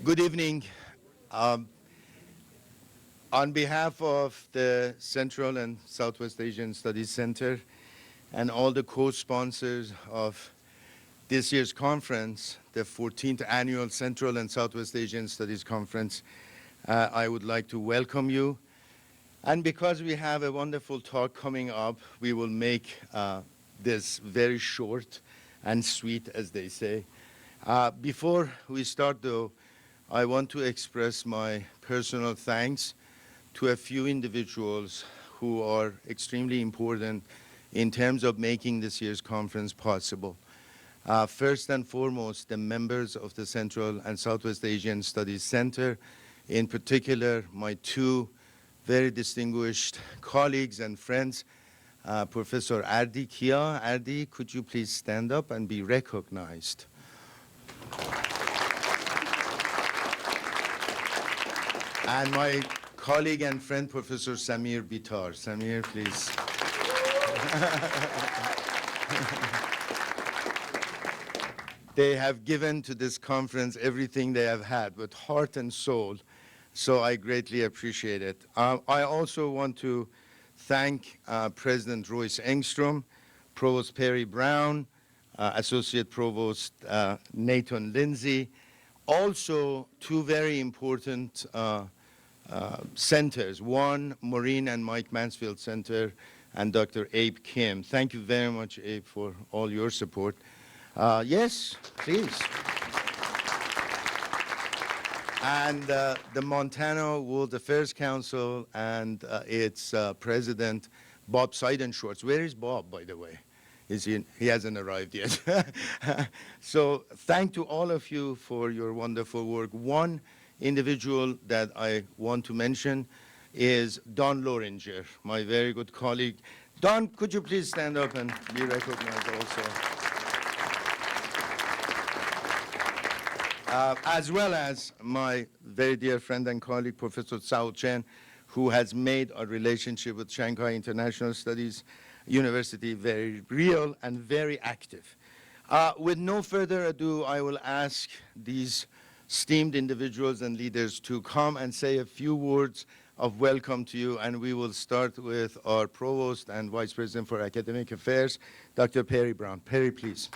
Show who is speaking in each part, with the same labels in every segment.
Speaker 1: Good evening. Um, on behalf of the Central and Southwest Asian Studies Center and all the co-sponsors of this year's conference, the 14th Annual Central and Southwest Asian Studies Conference, I would like to welcome you. And because we have a wonderful talk coming up, we will make this very short and sweet, as they say. Before we start, though, I want to express my personal thanks to a few individuals who are extremely important in terms of making this year's conference possible. First and foremost, the members of the Central and Southwest Asian Studies Center, in particular, my two very distinguished colleagues and friends, Professor Sadiqi. Ardi, could you please stand up and be recognized? And my colleague and friend, Professor Samir Bitar. Samir, please. They have given to this conference everything they have had with heart and soul, so I greatly appreciate it. I also want to thank President Royce Engstrom, Provost Perry Brown, Associate Provost Nathan Lindsay, also two very important centers, one, Maureen and Mike Mansfield Center, and Dr. Abe Kim. Thank you very much, Abe, for all your support. Yes, please. And the Montana World Affairs Council and its president, Bob Seidenschwartz. Where is Bob, by the way? He hasn't arrived yet. So thank to all of you for your wonderful work. One individual that I want to mention is Don Loringer, my very good colleague. Don, could you please stand up and be recognized also? As well as my very dear friend and colleague, Professor Cao Chen, who has made our relationship with Shanghai International Studies University very real and very active. With no further ado, I will ask these esteemed individuals and leaders to come and say a few words of welcome to you, and we will start with our Provost and Vice President for Academic Affairs, Dr. Perry Brown. Perry, please.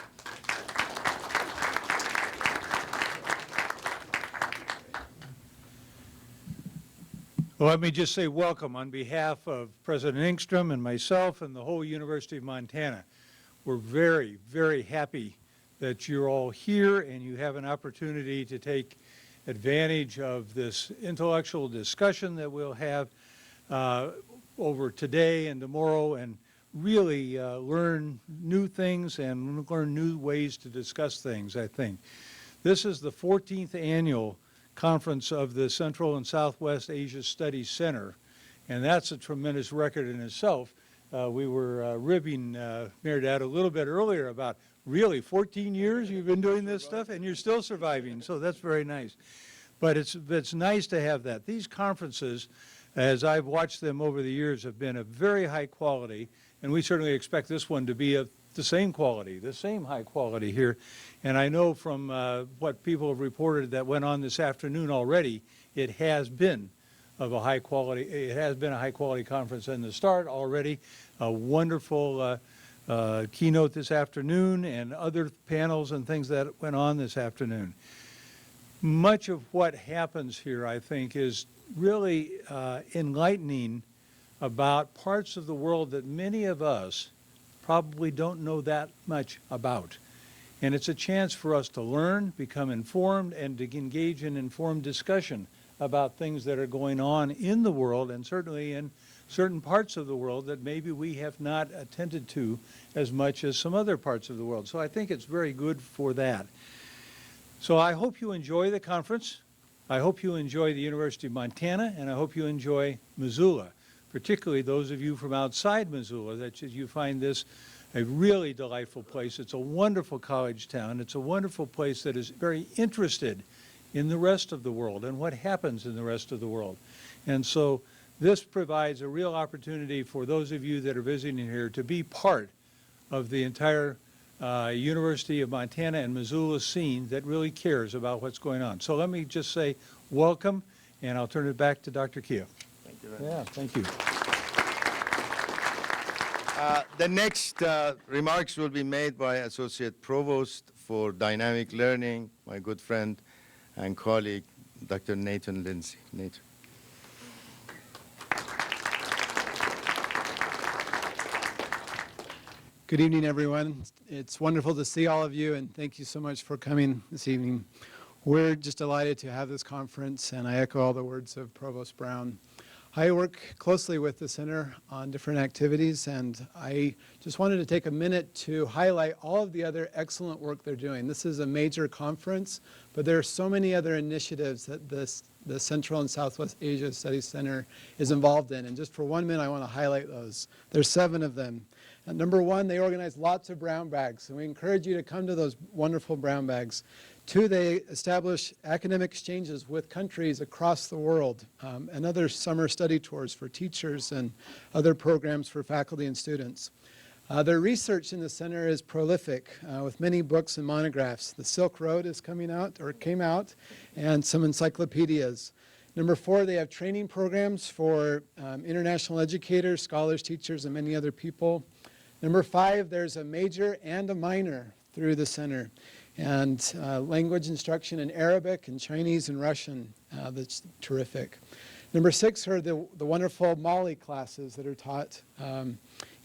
Speaker 2: Well, let me just say welcome on behalf of President Engstrom and myself and the whole University of Montana. We're very, very happy that you're all here and you have an opportunity to take advantage of this intellectual discussion that we'll have over today and tomorrow, and really learn new things and learn new ways to discuss things, I think. This is the 14th annual conference of the Central and Southwest Asia Studies Center, and that's a tremendous record in itself. We were ribbing Mayor Dad a little bit earlier about, really, 14 years you've been doing this stuff and you're still surviving, so that's very nice. But it's nice to have that. These conferences, as I've watched them over the years, have been of very high quality, and we certainly expect this one to be of the same quality, the same high quality here. And I know from what people have reported that went on this afternoon already, it has been of a high quality, it has been a high quality conference in the start already. A wonderful keynote this afternoon and other panels and things that went on this afternoon. Much of what happens here, I think, is really enlightening about parts of the world that many of us probably don't know that much about. And it's a chance for us to learn, become informed, and to engage in informed discussion about things that are going on in the world, and certainly in certain parts of the world that maybe we have not attended to as much as some other parts of the world. So I think it's very good for that. So I hope you enjoy the conference. I hope you enjoy the University of Montana, and I hope you enjoy Missoula, particularly those of you from outside Missoula, that you find this a really delightful place. It's a wonderful college town. It's a wonderful place that is very interested in the rest of the world and what happens in the rest of the world. And so this provides a real opportunity for those of you that are visiting here to be part of the entire University of Montana and Missoula scene that really cares about what's going on. So let me just say welcome, and I'll turn it back to Dr. Kia.
Speaker 1: Thank you very much.
Speaker 2: Yeah, thank you.
Speaker 1: The next remarks will be made by Associate Provost for Dynamic Learning, my good friend and colleague, Dr. Nathan Lindsay. Nathan.
Speaker 3: Good evening, everyone. It's wonderful to see all of you, and thank you so much for coming this evening. We're just delighted to have this conference, and I echo all the words of Provost Brown. I work closely with the center on different activities, and I just wanted to take a minute to highlight all of the other excellent work they're doing. This is a major conference, but there are so many other initiatives that the Central and Southwest Asia Studies Center is involved in, and just for 1 minute I want to highlight those. There's 7 of them. Number 1, they organize lots of brown bags, and we encourage you to come to those wonderful brown bags. 2, they establish academic exchanges with countries across the world, and other summer study tours for teachers and other programs for faculty and students. Their research in the center is prolific, with many books and monographs. The Silk Road is coming out, or came out, and some encyclopedias. Number 4, they have training programs for international educators, scholars, teachers, and many other people. Number 5, there's a major and a minor through the center, and language instruction in Arabic and Chinese and Russian. That's terrific. Number 6 are the wonderful Mali classes that are taught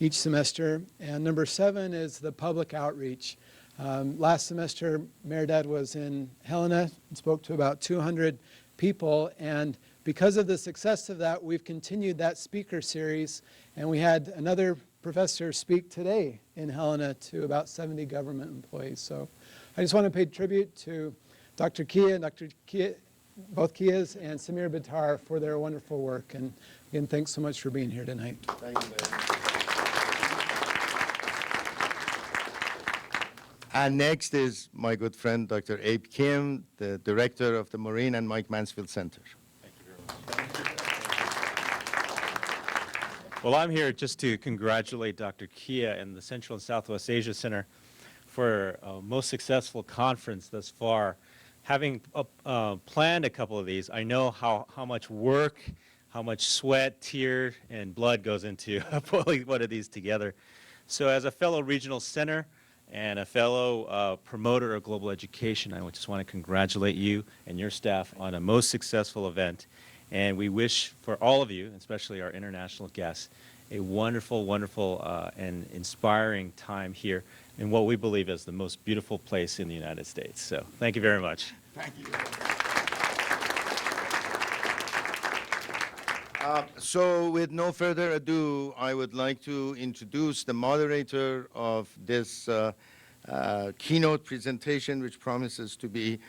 Speaker 3: each semester. And number 7 is the public outreach. Last semester, Mehrdad was in Helena and spoke to about 200 people, and because of the success of that, we've continued that speaker series, and we had another professor speak today in Helena to about 70 government employees. So I just want to pay tribute to Dr. Kia and Dr. Kia, both Kias, and Samir Bitar for their wonderful work. And again, thanks so much for being here tonight.
Speaker 1: Thank you very much. And next is my good friend, Dr. Abe Kim, the director of the Maureen and Mike Mansfield Center.
Speaker 4: Well, I'm here just to congratulate Dr. Kia and the Central and Southwest Asia Center for a most successful conference thus far. Having planned a couple of these, I know how much work, how much sweat, tear, and blood goes into pulling one of these together. So as a fellow regional center and a fellow promoter of global education, I just want to congratulate you and your staff on a most successful event. And we wish for all of you, especially our international guests, a wonderful, wonderful and inspiring time here in what we believe is the most beautiful place in the United States. So thank you very much.
Speaker 1: Thank you. So with no further ado, I would like to introduce the moderator of this keynote presentation, which promises to be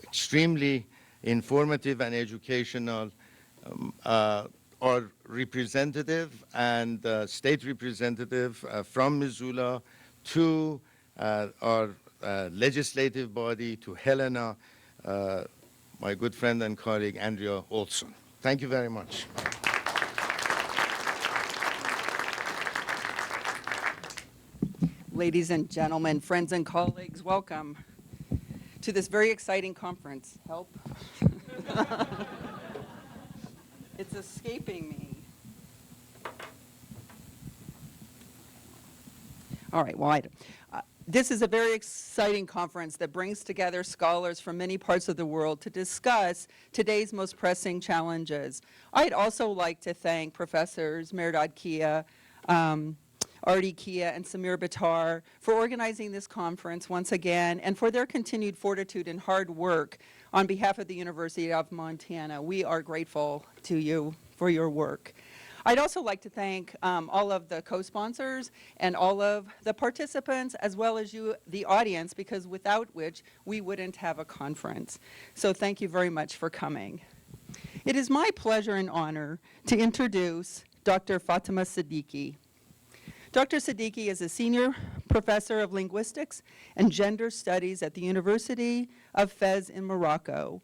Speaker 1: extremely informative and educational. Our representative and state representative from Missoula to our legislative body, to Helena, my good friend and colleague, Andrea Olson. Thank you very much.
Speaker 5: Ladies and gentlemen, friends and colleagues, welcome to this very exciting conference. Help. It's escaping me. All right, well, this is a very exciting conference that brings together scholars from many parts of the world to discuss today's most pressing challenges. I'd also like to thank Professors Mehrdad Kia, Artie Kia, and Samir Bitar for organizing this conference once again and for their continued fortitude and hard work on behalf of the University of Montana. We are grateful to you for your work. I'd also like to thank all of the co-sponsors and all of the participants, as well as you, the audience, because without which we wouldn't have a conference. So thank you very much for coming. It is my pleasure and honor to introduce Dr. Fatima Sadiqi. Dr. Sadiqi is a senior professor of linguistics and gender studies at the University of Fez in Morocco,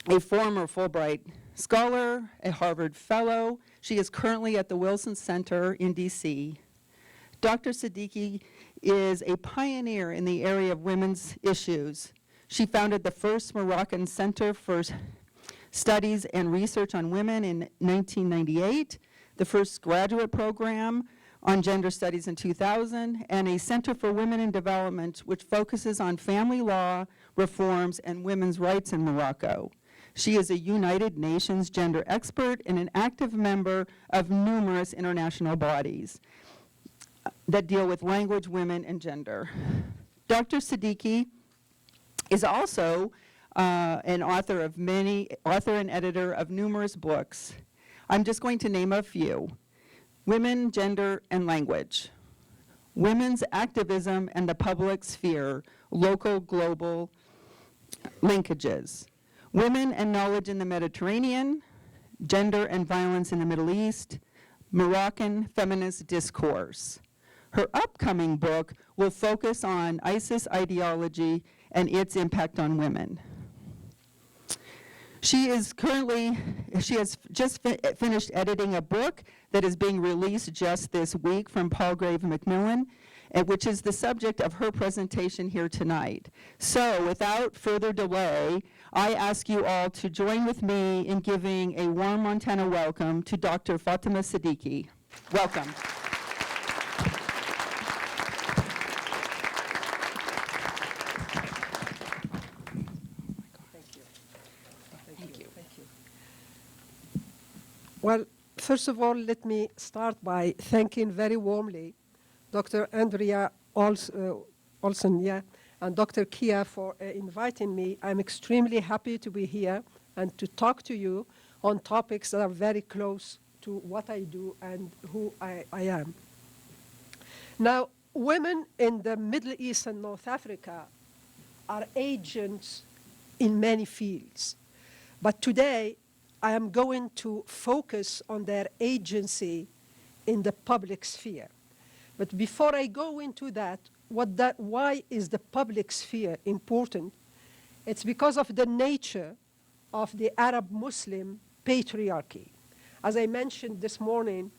Speaker 5: a former Fulbright scholar, a Harvard fellow. She is currently at the Wilson Center in DC. Dr. Sadiqi is a pioneer in the area of women's issues. She founded the first Moroccan Center for Studies and Research on Women in 1998, the first graduate program on gender studies in 2000, and a Center for Women in Development, which focuses on family law reforms and women's rights in Morocco. She is a United Nations gender expert and an active member of numerous international bodies that deal with language, women, and gender. Dr. Sadiqi is also an author and editor of numerous books. I'm just going to name a few. Women, Gender, and Language. Women's Activism and the Public Sphere, Local, Global Linkages. Women and Knowledge in the Mediterranean, Gender and Violence in the Middle East, Moroccan Feminist Discourse. Her upcoming book will focus on ISIS ideology and its impact on women. She has just finished editing a book that is being released just this week from Palgrave Macmillan, which is the subject of her presentation here tonight. So without further delay, I ask you all to join with me in giving a warm Montana welcome to Dr. Fatima Sadiqi. Welcome.
Speaker 6: Well, first of all, let me start by thanking very warmly Dr. Andrea Olsen and Dr. Kia for inviting me. I'm extremely happy to be here and to talk to you on topics that are very close to what I do and who I am. Now, women in the Middle East and North Africa are agents in many fields. But today, I am going to focus on their agency in the public sphere. But before I go into that, why is the public sphere important? It's because of the nature of the Arab-Muslim patriarchy. As I mentioned this morning,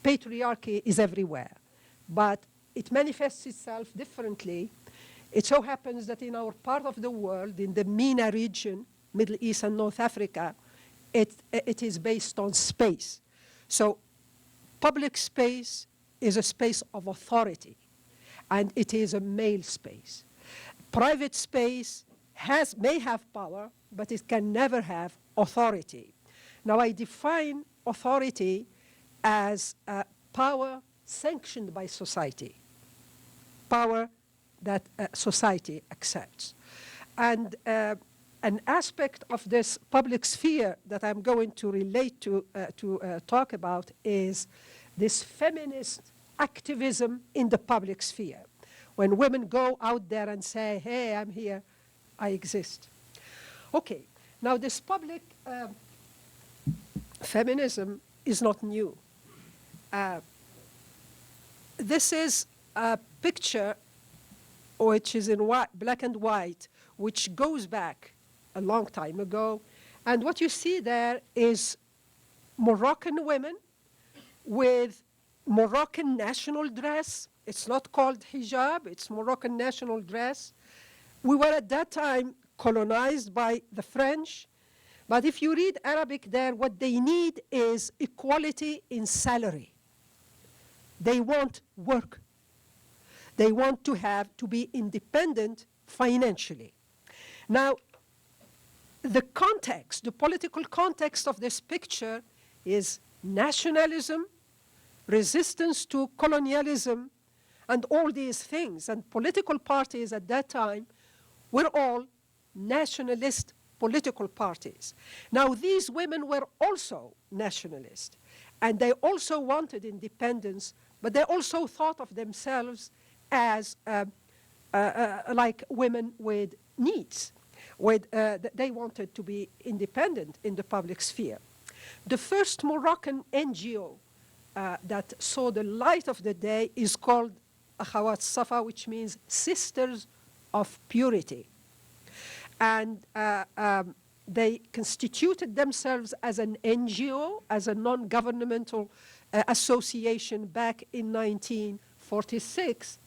Speaker 6: patriarchy is everywhere, but it manifests itself differently. It so happens that in our part of the world, in the MENA region, Middle East and North Africa, it is based on space. So public space is a space of authority, and it is a male space. Private space may have power, but it can never have authority. Now, I define authority as power sanctioned by society, power that society accepts. And an aspect of this public sphere that I'm going to relate to talk about is this feminist activism in the public sphere. When women go out there and say, hey, I'm here, I exist. Okay, now this public feminism is not new. This is a picture which is in black and white, which goes back a long time ago. And what you see there is Moroccan women with Moroccan national dress. It's not called hijab, it's Moroccan national dress. We were at that time colonized by the French. But if you read Arabic there, what they need is equality in salary. They want work. They want to be independent financially. Now, the context, the political context of this picture is nationalism, resistance to colonialism, and all these things. And political parties at that time were all nationalist political parties. Now, these women were also nationalist, and they also wanted independence, but they also thought of themselves as like women with needs. They wanted to be independent in the public sphere. The first Moroccan NGO that saw the light of the day is called Akhawat Safa, which means Sisters of Purity. And they constituted themselves as an NGO, as a non-governmental association back in 19 1946.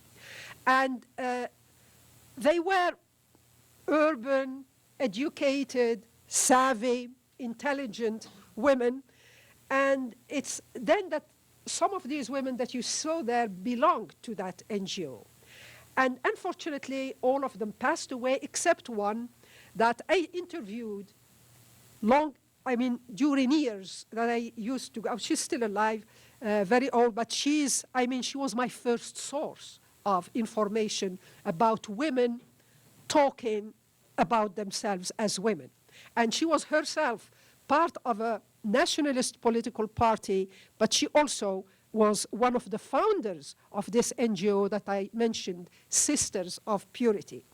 Speaker 6: And they were urban, educated, savvy, intelligent women. And it's then that some of these women that you saw there belonged to that NGO. And unfortunately, all of them passed away except one that I interviewed during years that I used to go. She's still alive, very old, but she was my first source of information about women talking about themselves as women. And she was herself part of a nationalist political party, but she also was one of the founders of this NGO that I mentioned, Sisters of Purity.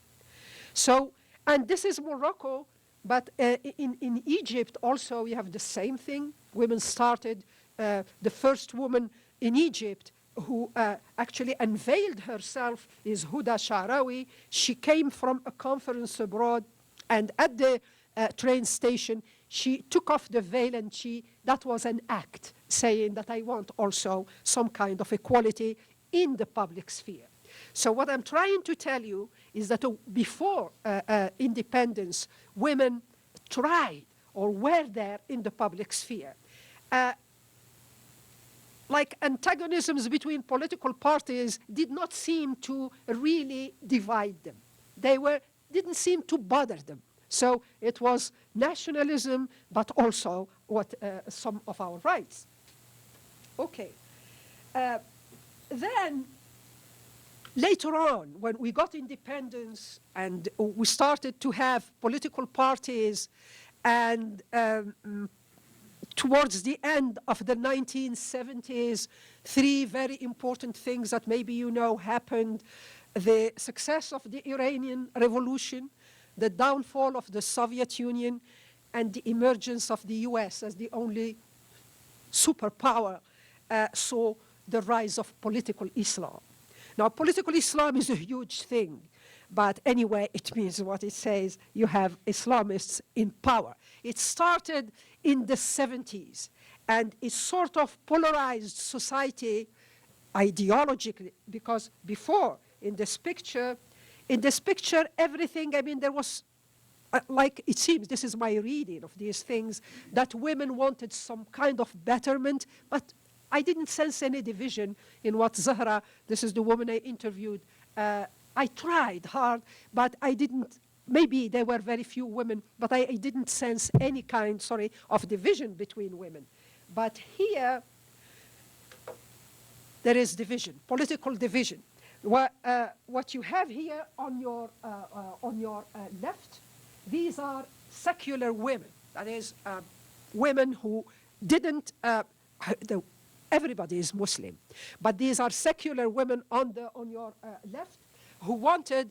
Speaker 6: So, and this is Morocco, but in Egypt also you have the same thing. Women started, the first woman in Egypt who actually unveiled herself is Huda Sha'rawi. She came from a conference abroad, and at the train station, she took off the veil, and that was an act saying that I want also some kind of equality in the public sphere. So what I'm trying to tell you is that before independence, women tried or were there in the public sphere. Like antagonisms between political parties did not seem to really divide them. Didn't seem to bother them. So it was nationalism, but also some of our rights. Okay. Then later on, when we got independence and we started to have political parties, and towards the end of the 1970s, three very important things that maybe you know happened. The success of the Iranian Revolution, the downfall of the Soviet Union, and the emergence of the US as the only superpower saw the rise of political Islam. Now, political Islam is a huge thing, but anyway, it means what it says. You have Islamists in power. It started in the 70s, and it sort of polarized society ideologically, because before, in this picture, everything, there was, like it seems, this is my reading of these things, that women wanted some kind of betterment, but I didn't sense any division in what Zahra, this is the woman I interviewed, I tried hard, but I didn't, maybe there were very few women, but I didn't sense any kind, of division between women. But here, there is division, political division. What you have here on your left, these are secular women. That is, women who didn't, everybody is Muslim, but these are secular women on your left who wanted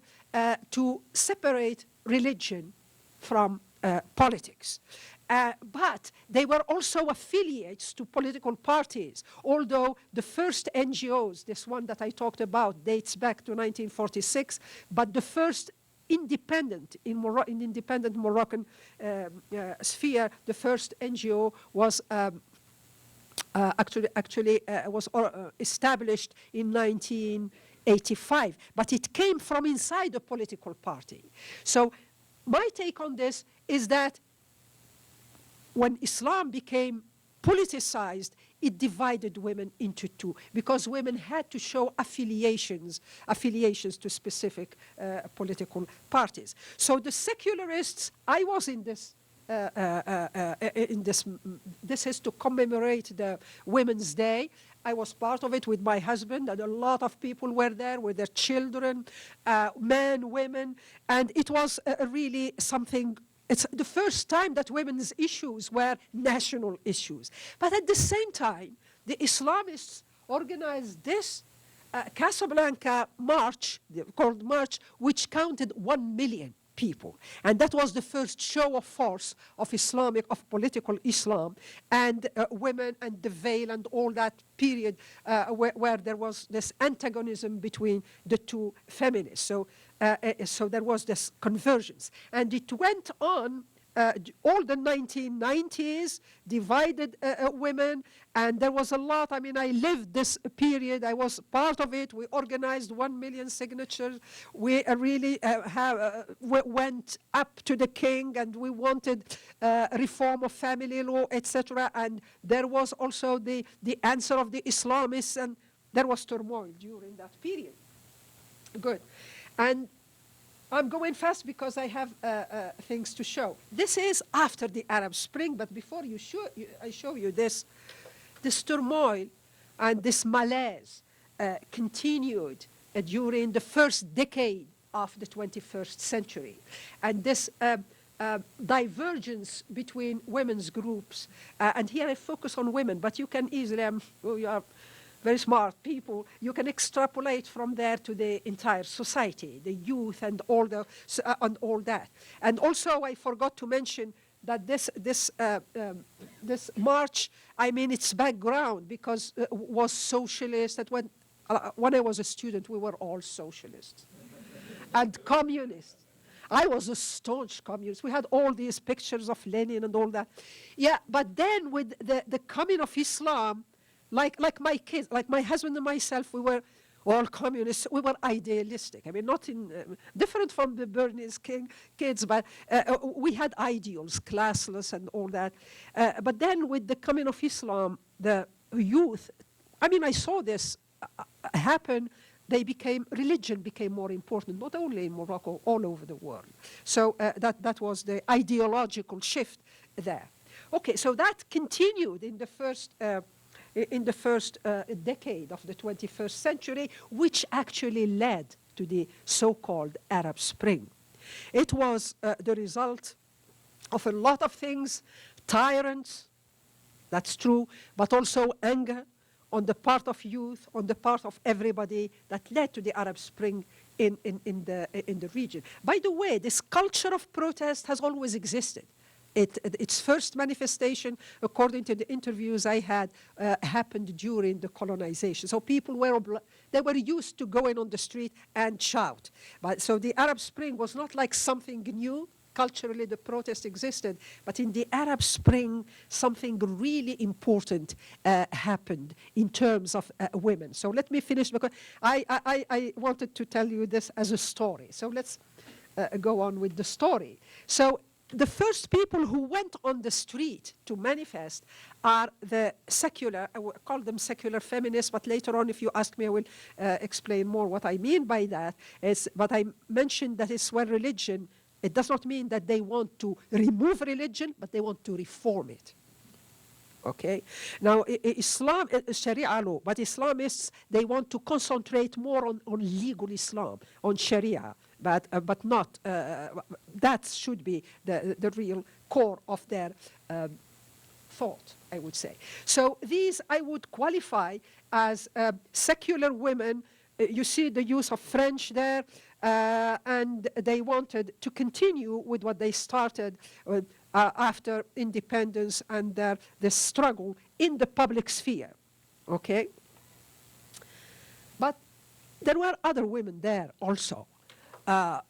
Speaker 6: to separate religion from politics. But they were also affiliates to political parties, although the first NGOs, this one that I talked about, dates back to 1946, but the first independent, in independent Moroccan sphere, the first NGO was was established in 1985, but it came from inside a political party. So my take on this is that when Islam became politicized, it divided women into two, because women had to show affiliations to specific political parties. So the secularists, I was in this, this is to commemorate the Women's Day. I was part of it with my husband, and a lot of people were there with their children, men, women, and it was really something. It's the first time that women's issues were national issues. But at the same time, the Islamists organized this Casablanca march, called March, which counted 1 million people. And that was the first show of force of political Islam, and women and the veil and all that period where there was this antagonism between the two feminists. So there was this convergence. And it went on all the 1990s, divided women, and there was a lot. I mean, I lived this period. I was part of it. We organized 1 million signatures. We really went up to the king, and we wanted reform of family law, etc. And there was also the answer of the Islamists, and there was turmoil during that period. Good. And I'm going fast because I have things to show. This is after the Arab Spring, but before I show you this turmoil and this malaise continued during the first decade of the 21st century. And this divergence between women's groups, and here I focus on women, but you can easily, you are very smart people, you can extrapolate from there to the entire society, the youth and all that. And also I forgot to mention that this march, I mean, its background because was socialist. That when I was a student, we were all socialists and communists. I was a staunch communist. We had all these pictures of Lenin and all that. Yeah, but then with the coming of Islam, like my kids, like my husband and myself, we were all communists. We were idealistic. I mean, not different from the Bernese kids, but we had ideals, classless and all that. But then with the coming of Islam, the youth, I mean, I saw this happen. Religion became more important, not only in Morocco, all over the world. So that was the ideological shift there. Okay, so that continued in the first decade of the 21st century, which actually led to the so-called Arab Spring. It was the result of a lot of things, tyrants, that's true, but also anger on the part of youth, on the part of everybody, that led to the Arab Spring in the region. By the way, this culture of protest has always existed. Its first manifestation, according to the interviews I had, happened during the colonization. So people they were used to going on the street and shout. So the Arab Spring was not like something new. Culturally, the protest existed, but in the Arab Spring, something really important happened in terms of women. So let me finish because I wanted to tell you this as a story. So let's go on with the story. So the first people who went on the street to manifest are the secular, I will call them secular feminists, but later on, if you ask me, I will explain more what I mean by that. But I mentioned that it's where religion, it does not mean that they want to remove religion, but they want to reform it. Okay? Now, Islam, Sharia law, but Islamists, they want to concentrate more on legal Islam, on Sharia, but not, that should be the real core of their thought, I would say. So these I would qualify as secular women. You see the use of French there, and they wanted to continue with what they started after independence and the struggle in the public sphere, okay? But there were other women there also,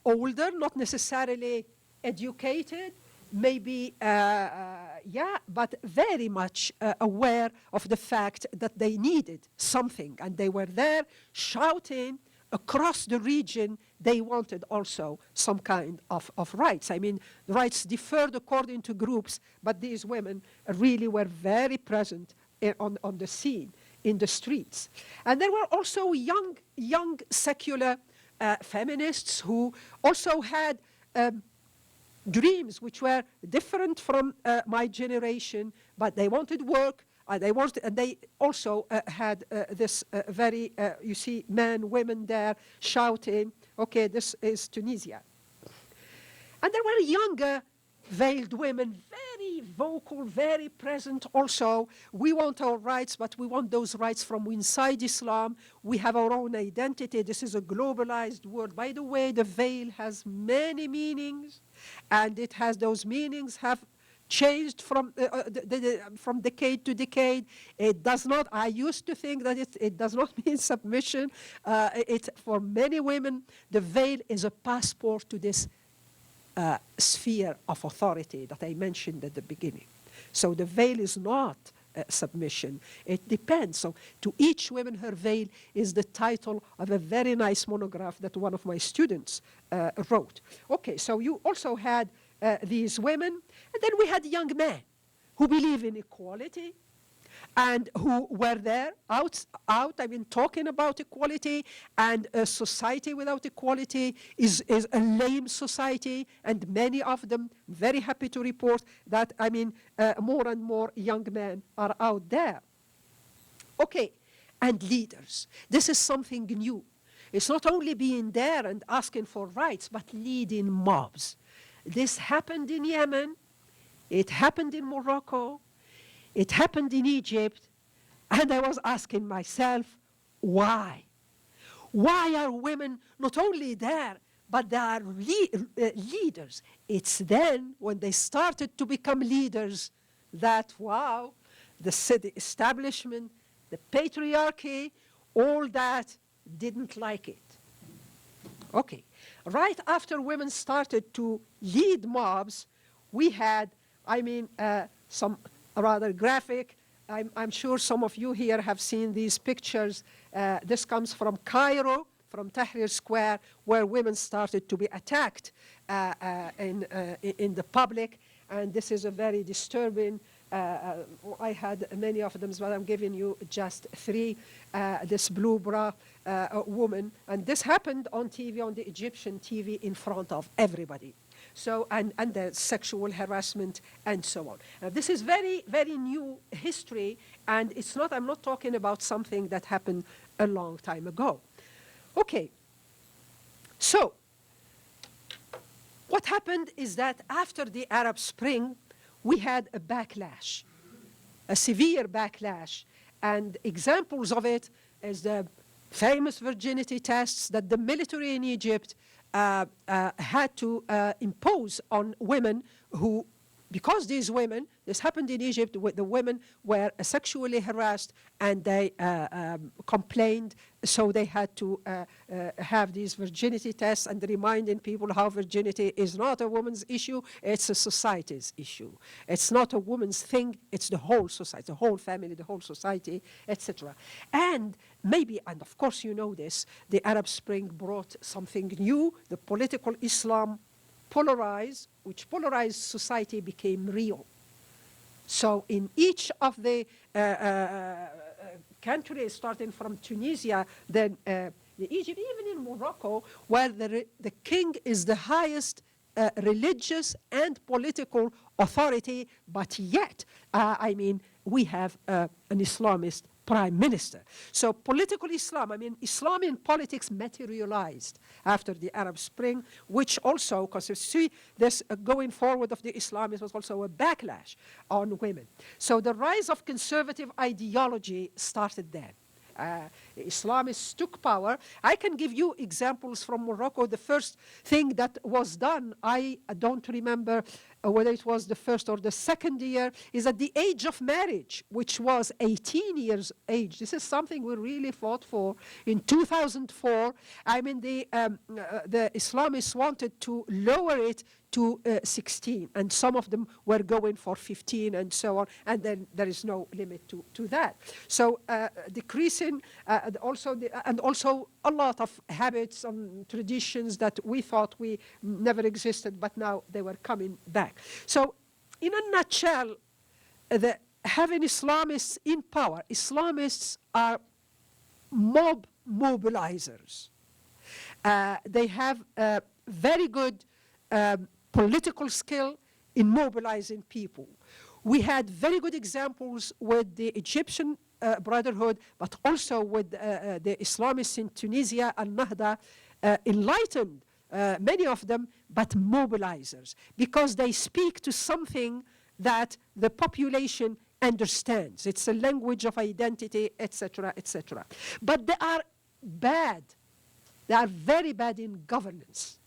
Speaker 6: older, not necessarily educated, maybe, but very much aware of the fact that they needed something, and they were there shouting across the region. They wanted also some kind of rights. I mean, the rights differed according to groups, but these women really were very present on the scene, in the streets. And there were also young secular feminists who also had dreams which were different from my generation, but they wanted work. They also had this very, you see, men, women there shouting, okay, this is Tunisia. And there were younger veiled women, very vocal, very present also. We want our rights, but we want those rights from inside Islam. We have our own identity. This is a globalized world. By the way, the veil has many meanings, and it has those meanings have changed from decade to decade. It does not, I used to think that it does not mean submission. For many women, the veil is a passport to this sphere of authority that I mentioned at the beginning. So the veil is not submission. It depends. So to each woman her veil is the title of a very nice monograph that one of my students wrote. Okay, so you also had these women, and then we had young men who believe in equality and who were there talking about equality, and a society without equality is a lame society, and many of them, very happy to report that, more and more young men are out there. Okay, and leaders. This is something new. It's not only being there and asking for rights, but leading mobs. This happened in Yemen, it happened in Morocco, it happened in Egypt, and I was asking myself, why? Why are women not only there, but they are leaders? It's then, when they started to become leaders, that, wow, the city establishment, the patriarchy, all that didn't like it. Okay, right after women started to lead mobs, we had, some rather graphic. I'm sure some of you here have seen these pictures. This comes from Cairo, from Tahrir Square, where women started to be attacked in the public. And this is a very disturbing. I had many of them, but I'm giving you just three. This blue bra woman. And this happened on TV, on the Egyptian TV, in front of everybody. So, and the sexual harassment and so on. This is very, very new history, and it's not, I'm not talking about something that happened a long time ago. Okay, so what happened is that after the Arab Spring, we had a backlash, a severe backlash, and examples of it is the famous virginity tests that the military in Egypt had to impose on women who, because these women, this happened in Egypt, the women were sexually harassed and they complained, so they had to have these virginity tests, and reminding people how virginity is not a woman's issue, it's a society's issue. It's not a woman's thing, it's the whole society, the whole family, the whole society, etc. And maybe, and of course you know this, the Arab Spring brought something new, the political Islam which polarized society became real. So in each of the countries, starting from Tunisia, then Egypt, even in Morocco, where the king is the highest religious and political authority, but yet, we have an Islamist prime minister. So political Islam, Islam in politics materialized after the Arab Spring, which also, because you see this going forward of the Islamists was also a backlash on women. So the rise of conservative ideology started then. Islamists took power. I can give you examples from Morocco. The first thing that was done, I don't remember whether it was the first or the second year, is at the age of marriage, which was 18 years age. This is something we really fought for. In 2004, the Islamists wanted to lower it to 16, and some of them were going for 15 and so on, and then there is no limit to that. So decreasing, and also a lot of habits and traditions that we thought we never existed, but now they were coming back. So in a nutshell, having Islamists in power, Islamists are mob mobilizers. They have very good political skill in mobilizing people. We had very good examples with the Egyptian Brotherhood, but also with the Islamists in Tunisia and Nahda, enlightened, many of them, but mobilizers, because they speak to something that the population understands. It's a language of identity, etc., etc. But they are bad. They are very bad in governance.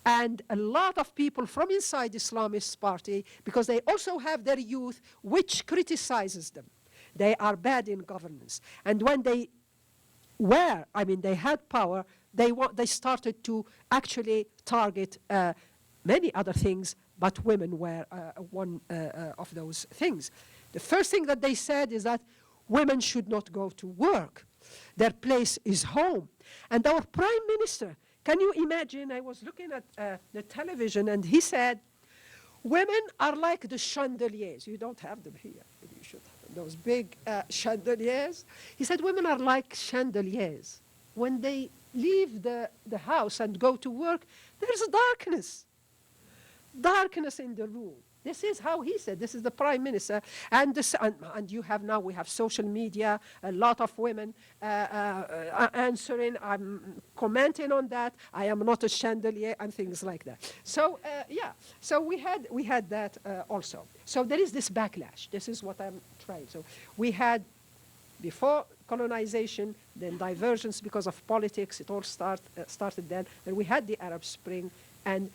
Speaker 6: And a lot of people from inside the Islamist party, because they also have their youth, which criticizes them. They are bad in governance. And when they had power, they started to actually target many other things, but women were one of those things. The first thing that they said is that women should not go to work. Their place is home. And our prime minister, can you imagine, I was looking at the television and he said, women are like the chandeliers. You don't have them here. You should have those big chandeliers. He said women are like chandeliers. When they leave the house and go to work, there's darkness. Darkness in the room. This is how he said. This is the prime minister. And you have now, we have social media, a lot of women answering. I'm commenting on that. I am not a chandelier and things like that. So, yeah. So we had that also. So there is this backlash. This is what I'm trying. So we had, before colonization, then divergence because of politics. It all started then. Then we had the Arab Spring, and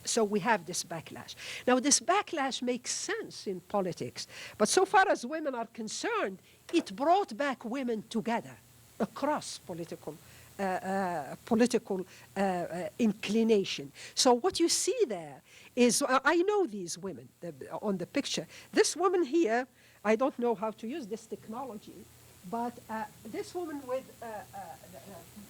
Speaker 6: so we have this backlash. Now, this backlash makes sense in politics, but so far as women are concerned, it brought back women together across political inclination. So what you see there is, I know these women on the picture. This woman here, I don't know how to use this technology, but this woman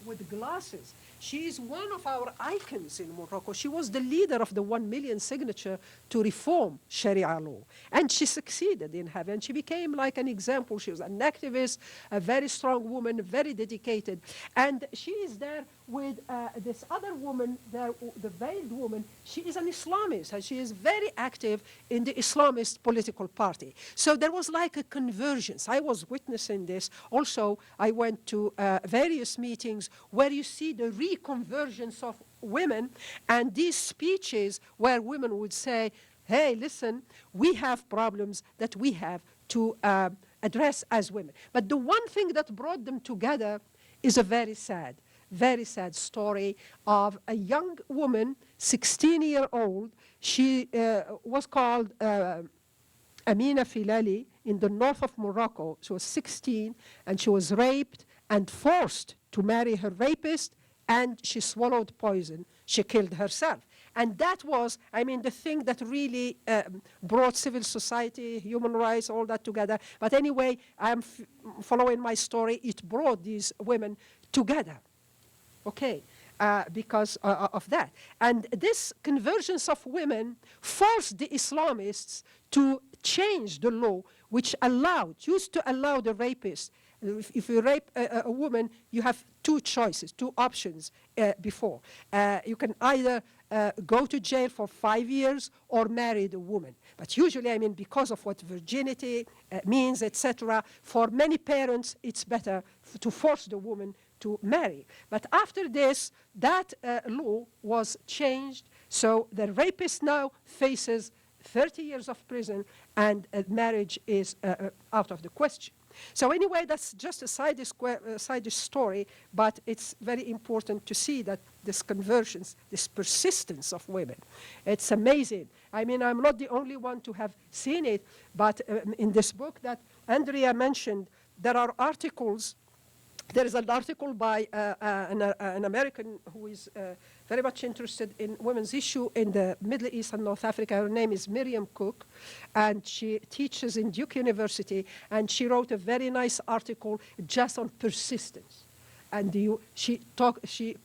Speaker 6: with glasses, she is one of our icons in Morocco. She was the leader of the 1 million signature to reform Sharia law. And she succeeded in having, and she became like an example. She was an activist, a very strong woman, very dedicated. And she is there with this other woman, the veiled woman. She is an Islamist, and she is very active in the Islamist political party. So there was like a convergence. I was witnessing this. Also, I went to various meetings where you see the reconvergence of women, and these speeches where women would say, hey, listen, we have problems that we have to address as women. But the one thing that brought them together is a very sad story of a young woman, 16-year-old. She was called Amina Filali in the north of Morocco. She was 16, and she was raped and forced to marry her rapist, and she swallowed poison. She killed herself. And that was, I mean, the thing that really brought civil society, human rights, all that together. But anyway, I'm following my story. It brought these women together, okay, because of that. And this convergence of women forced the Islamists to change the law, which used to allow the rapist. If you rape a woman, you have two choices, two options before. You can either go to jail for 5 years or marry the woman. But usually, I mean, because of what virginity means, etc., for many parents, it's better to force the woman to marry. But after this, that law was changed, so the rapist now faces 30 years of prison, and marriage is out of the question. So anyway, that's just a side story, but it's very important to see that this convergence, this persistence of women, it's amazing. I mean, I'm not the only one to have seen it, but in this book that Andrea mentioned, there are articles. There is an article by an American who is very much interested in women's issue in the Middle East and North Africa. Her name is Miriam Cook, and she teaches in Duke University, and she wrote a very nice article just on persistence. And she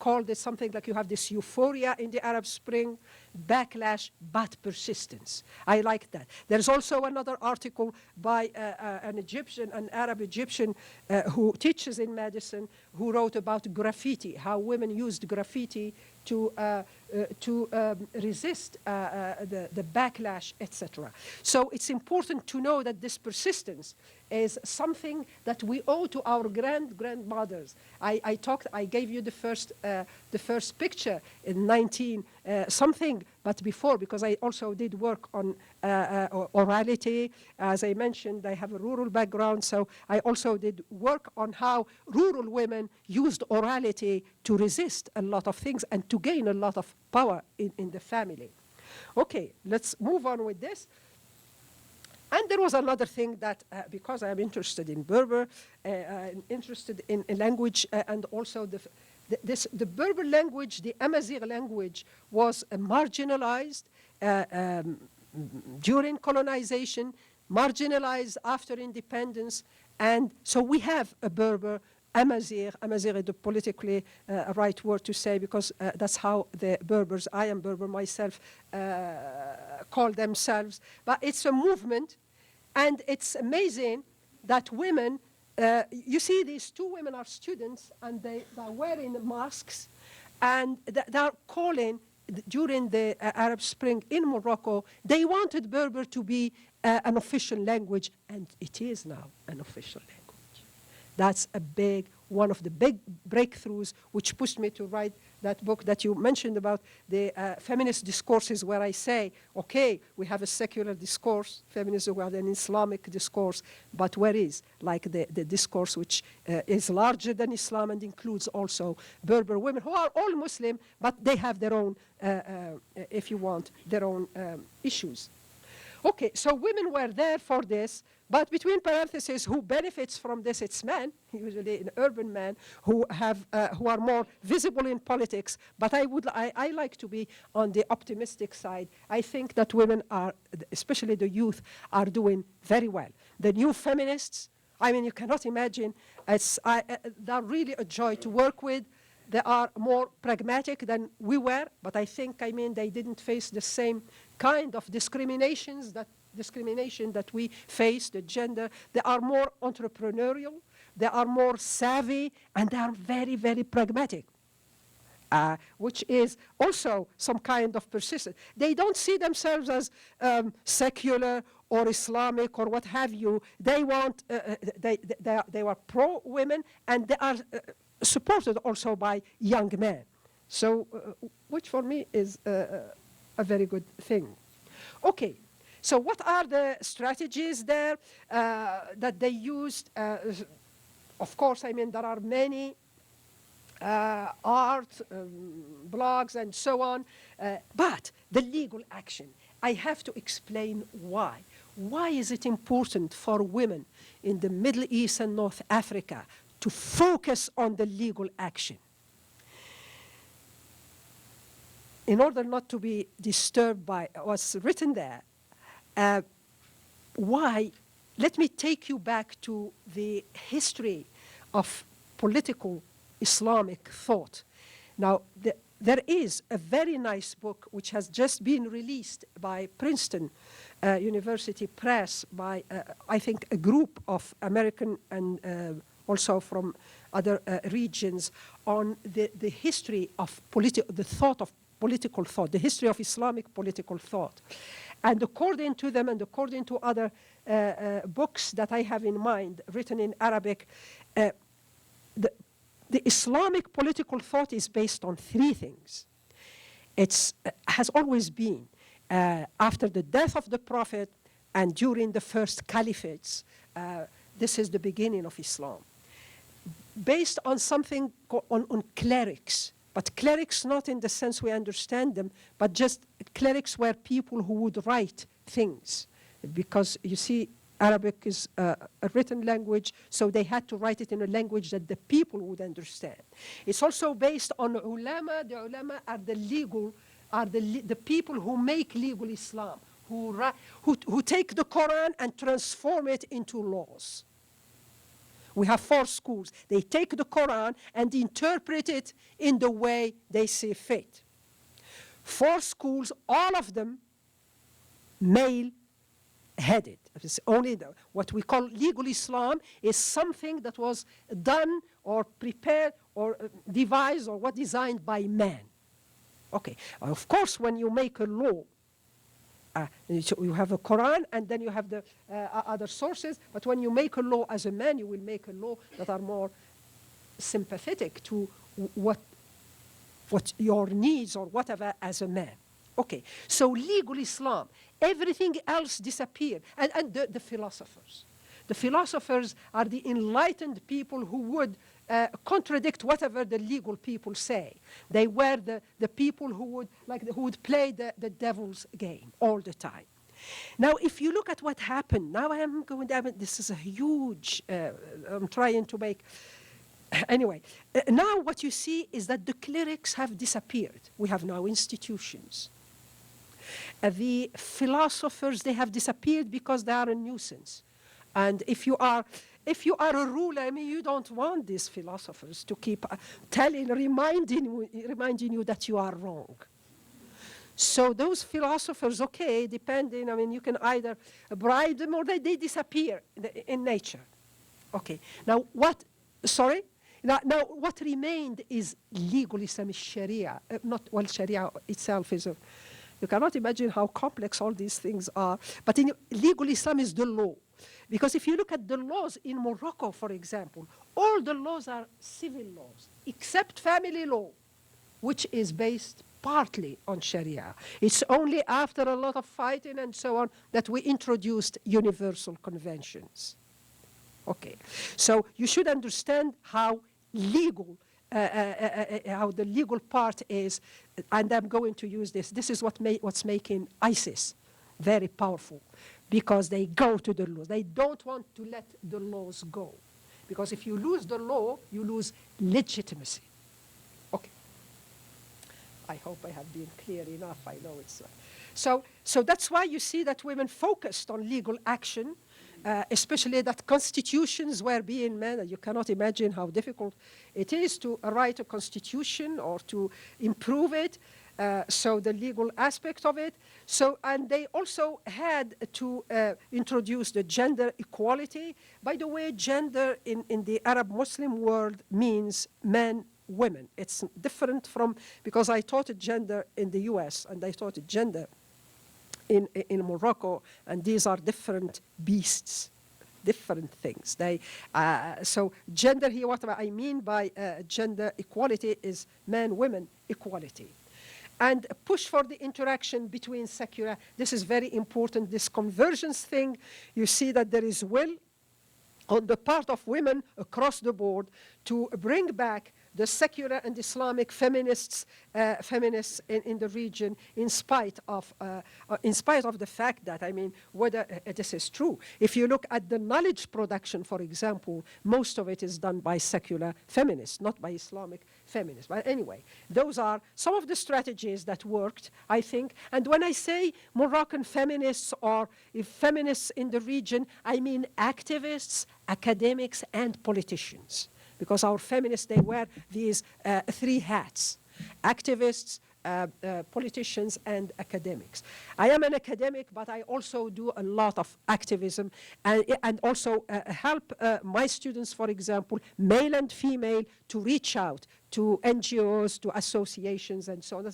Speaker 6: called it something like you have this euphoria in the Arab Spring, backlash, but persistence. I like that. There's also another article by an Arab Egyptian who teaches in medicine, who wrote about graffiti, how women used graffiti to resist the backlash, etc. So it's important to know that this persistence is something that we owe to our grandmothers. I gave you the first picture in 19 something, but before, because I also did work on orality. As I mentioned, I have a rural background, so I also did work on how rural women used orality to resist a lot of things and to gain a lot of power in the family. Okay, let's move on with this. And there was another thing that, because I'm interested in Berber, interested in language, and also the Berber language, the Amazigh language, was marginalized during colonization, marginalized after independence, and so we have a Berber Amazigh. Amazigh is the politically right word to say, because that's how the Berbers, I am Berber myself, call themselves. But it's a movement, and it's amazing that women, you see these two women are students, and they're wearing masks, and they're calling, during the Arab Spring in Morocco, they wanted Berber to be an official language, and it is now an official language. That's one of the big breakthroughs which pushed me to write that book that you mentioned about the feminist discourses, where I say, okay, we have a secular discourse, feminism, we have an Islamic discourse, but where is like the discourse which is larger than Islam and includes also Berber women who are all Muslim, but they have their own, if you want, their own issues. Okay, so women were there for this, but between parentheses, who benefits from this? It's men, usually an urban men, who are more visible in politics. But I like to be on the optimistic side. I think that women are, especially the youth, are doing very well. The new feminists, I mean, you cannot imagine. They're really a joy to work with. They are more pragmatic than we were, but I think, they didn't face the same kind of discrimination that we face, the gender. They are more entrepreneurial, they are more savvy, and they are very, very pragmatic, which is also some kind of persistence. They don't see themselves as secular or Islamic or what have you. They were pro-women, and they are supported also by young men. So, which for me is a very good thing. Okay, so what are the strategies there that they used? Of course, there are many art, blogs, and so on, but the legal action, I have to explain why. Why is it important for women in the Middle East and North Africa to focus on the legal action? In order not to be disturbed by what's written there, why? Let me take you back to the history of political Islamic thought. Now, there is a very nice book which has just been released by Princeton University Press by, I think, a group of American and also from other regions on the history of the thought of political thought, the history of Islamic political thought. And according to them and according to other books that I have in mind, written in Arabic, the Islamic political thought is based on three things. It has always been, after the death of the Prophet and during the first caliphates, this is the beginning of Islam. Based on something on clerics, but clerics not in the sense we understand them, but just clerics were people who would write things. Because you see, Arabic is a written language, so they had to write it in a language that the people would understand. It's also based on ulama. The ulama are the people who make legal Islam, who take the Quran and transform it into laws. We have 4 schools. They take the Quran and interpret it in the way they see fit. 4 schools, all of them male-headed. It's only what we call legal Islam is something that was done or prepared or devised or what designed by man. Okay, of course, when you make a law, so you have a Quran and then you have the other sources, but when you make a law as a man, you will make a law that are more sympathetic to what your needs or whatever as a man. Okay, so legal Islam, everything else disappeared. And the philosophers. The philosophers are the enlightened people who would contradict whatever the legal people say. They were the people who would play the devil's game all the time. Now, if you look at what happened, now I am going down, this is a huge, I'm trying to make Anyway, now what you see is that the clerics have disappeared. We have now institutions. The philosophers, they have disappeared because they are a nuisance. And if you are a ruler, I mean, you don't want these philosophers to keep reminding you that you are wrong. So those philosophers, okay, depending, I mean, you can either bribe them or they disappear in nature. Okay, now what, sorry? Now what remained is legal Islamic Sharia. Well, Sharia itself is you cannot imagine how complex all these things are. But legal Islam is the law. Because if you look at the laws in Morocco, for example, all the laws are civil laws, except family law, which is based partly on Sharia. It's only after a lot of fighting and so on that we introduced universal conventions. Okay, so you should understand how legal, how the legal part is, and I'm going to use this. This is what's making ISIS very powerful, because they go to the laws. They don't want to let the laws go, because if you lose the law, you lose legitimacy. Okay. I hope I have been clear enough. I know it's... So that's why you see that women focused on legal action, especially that constitutions were being made. You cannot imagine how difficult it is to write a constitution or to improve it. So the legal aspect of it. And they also had to introduce the gender equality. By the way, gender in the Arab Muslim world means men, women. It's different from, because I taught gender in the US and I taught gender in Morocco, and these are different beasts, different things. So gender here, what I mean by gender equality is men-women equality. And push for the interaction between secular. This is very important, this convergence thing. You see that there is will on the part of women across the board to bring back the secular and Islamic feminists in the region, in spite of the fact that, I mean, whether this is true. If you look at the knowledge production, for example, most of it is done by secular feminists, not by Islamic feminists. But anyway, those are some of the strategies that worked, I think. And when I say Moroccan feminists or feminists in the region, I mean activists, academics, and politicians. Because our feminists, they wear these three hats: activists, politicians, and academics. I am an academic, but I also do a lot of activism and also help my students, for example, male and female, to reach out to NGOs, to associations, and so on.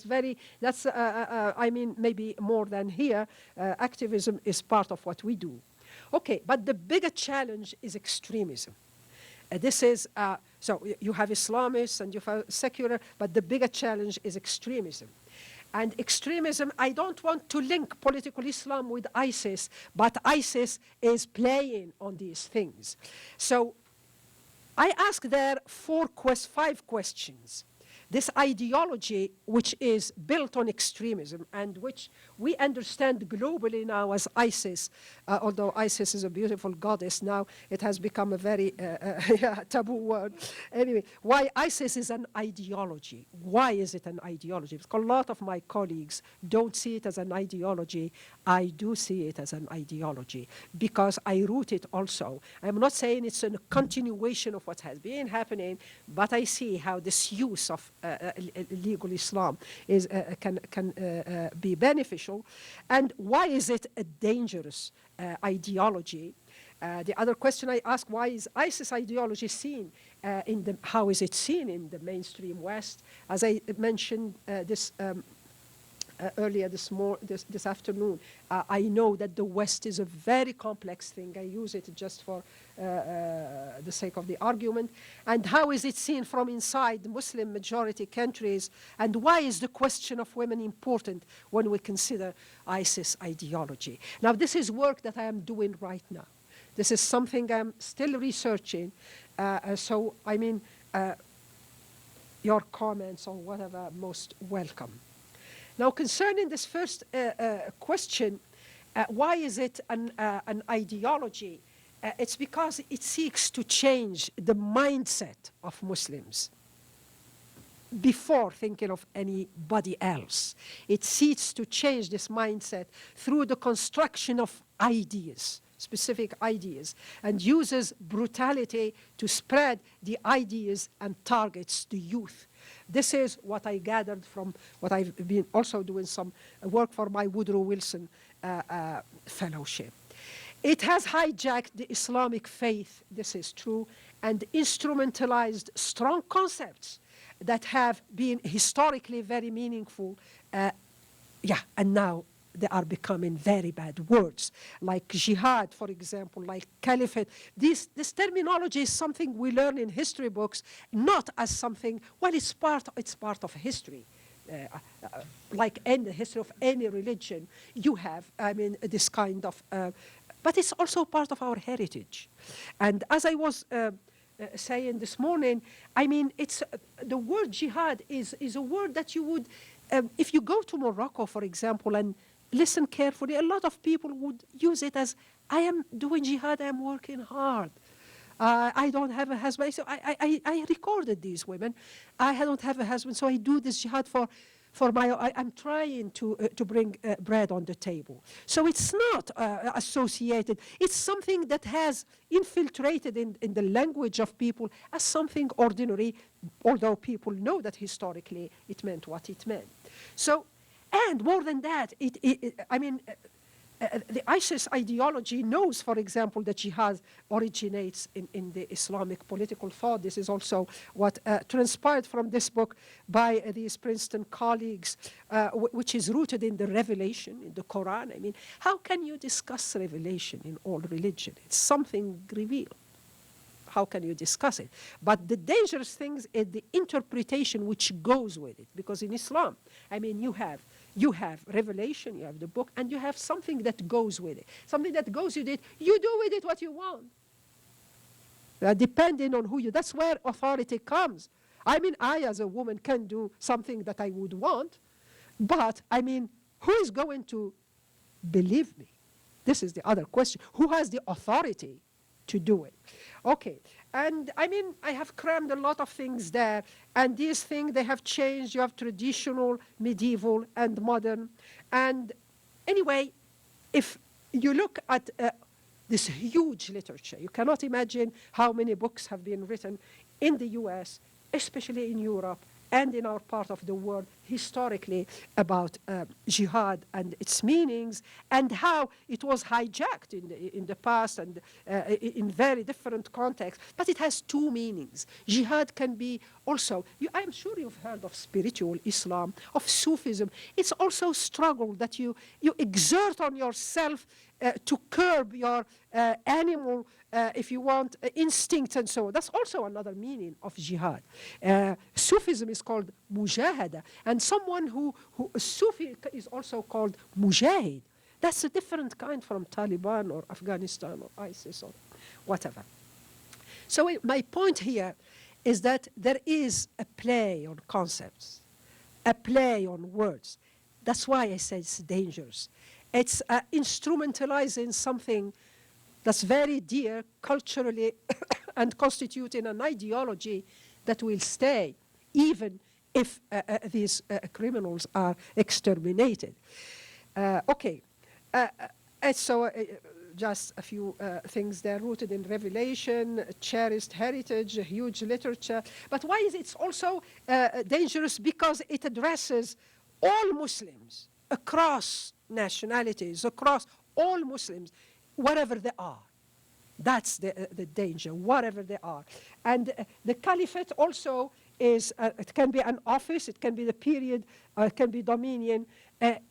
Speaker 6: I mean, maybe more than here, activism is part of what we do. Okay, but the bigger challenge is extremism. This is, so you have Islamists and you have secular, but the bigger challenge is extremism. And extremism, I don't want to link political Islam with ISIS, but ISIS is playing on these things. So I ask there 5 questions. This ideology, which is built on extremism and which we understand globally now as ISIS, although ISIS is a beautiful goddess now, it has become a very taboo word. Anyway, why ISIS is an ideology? Why is it an ideology? Because a lot of my colleagues don't see it as an ideology. I do see it as an ideology because I root it also. I'm not saying it's a continuation of what has been happening, but I see how this use of legal Islam can be beneficial. And why is it a dangerous ideology? The other question I ask, why is ISIS ideology seen how is it seen in the mainstream West? As I mentioned earlier this afternoon, I know that the West is a very complex thing. I use it just for the sake of the argument. And how is it seen from inside the Muslim majority countries? And why is the question of women important when we consider ISIS ideology? Now, this is work that I am doing right now. This is something I'm still researching. So, I mean, your comments or whatever, most welcome. Now, concerning this first question, why is it an ideology? It's because it seeks to change the mindset of Muslims before thinking of anybody else. It seeks to change this mindset through the construction of ideas, specific ideas, and uses brutality to spread the ideas and targets the youth. This is what I gathered from what I've been also doing some work for my Woodrow Wilson fellowship. It has hijacked the Islamic faith, this is true, and instrumentalized strong concepts that have been historically very meaningful, and now they are becoming very bad words, like jihad, for example, like caliphate. This terminology is something we learn in history books, not as something, well, it's part of history. Like in the history of any religion, you have, this kind of, but it's also part of our heritage. And as I was saying this morning, it's the word jihad is a word that you would, if you go to Morocco, for example, and listen carefully, a lot of people would use it as, I am doing jihad, I am working hard. I don't have a husband. So I recorded these women. I don't have a husband, so I do this jihad for I'm trying to bring bread on the table. So it's not associated. It's something that has infiltrated in the language of people as something ordinary, although people know that historically it meant what it meant. So, and more than that, the ISIS ideology knows, for example, that jihad originates in the Islamic political thought. This is also what transpired from this book by these Princeton colleagues, which is rooted in the revelation, in the Quran. How can you discuss revelation in all religion? It's something revealed. How can you discuss it? But the dangerous thing is the interpretation which goes with it. Because in Islam, you have revelation, you have the book, and you have something that goes with it. Something that goes with it, you do with it what you want. Depending on who you, that's where authority comes. I as a woman can do something that I would want, but who is going to believe me? This is the other question. Who has the authority to do it? Okay, and I have crammed a lot of things there, and these things, they have changed. You have traditional, medieval, and modern. And anyway, if you look at this huge literature, you cannot imagine how many books have been written in the US, especially in Europe, and in our part of the world historically about jihad and its meanings and how it was hijacked in the past and in very different contexts. But it has two meanings. Jihad can be also, I'm sure you've heard of spiritual Islam, of Sufism. It's also struggle that you exert on yourself to curb your animal, if you want, instinct and so on. That's also another meaning of jihad. Sufism is called mujahada, and someone who Sufi is also called mujahid. That's a different kind from Taliban or Afghanistan or ISIS or whatever. So my point here is that there is a play on concepts, a play on words. That's why I say it's dangerous. It's instrumentalizing something that's very dear culturally and constituting an ideology that will stay even if these criminals are exterminated. So just a few things there rooted in revelation, cherished heritage, huge literature. But why is it also dangerous? Because it addresses all Muslims across nationalities, across all Muslims, whatever they are. That's the danger, whatever they are. And the caliphate also is, it can be an office, it can be the period, it can be dominion.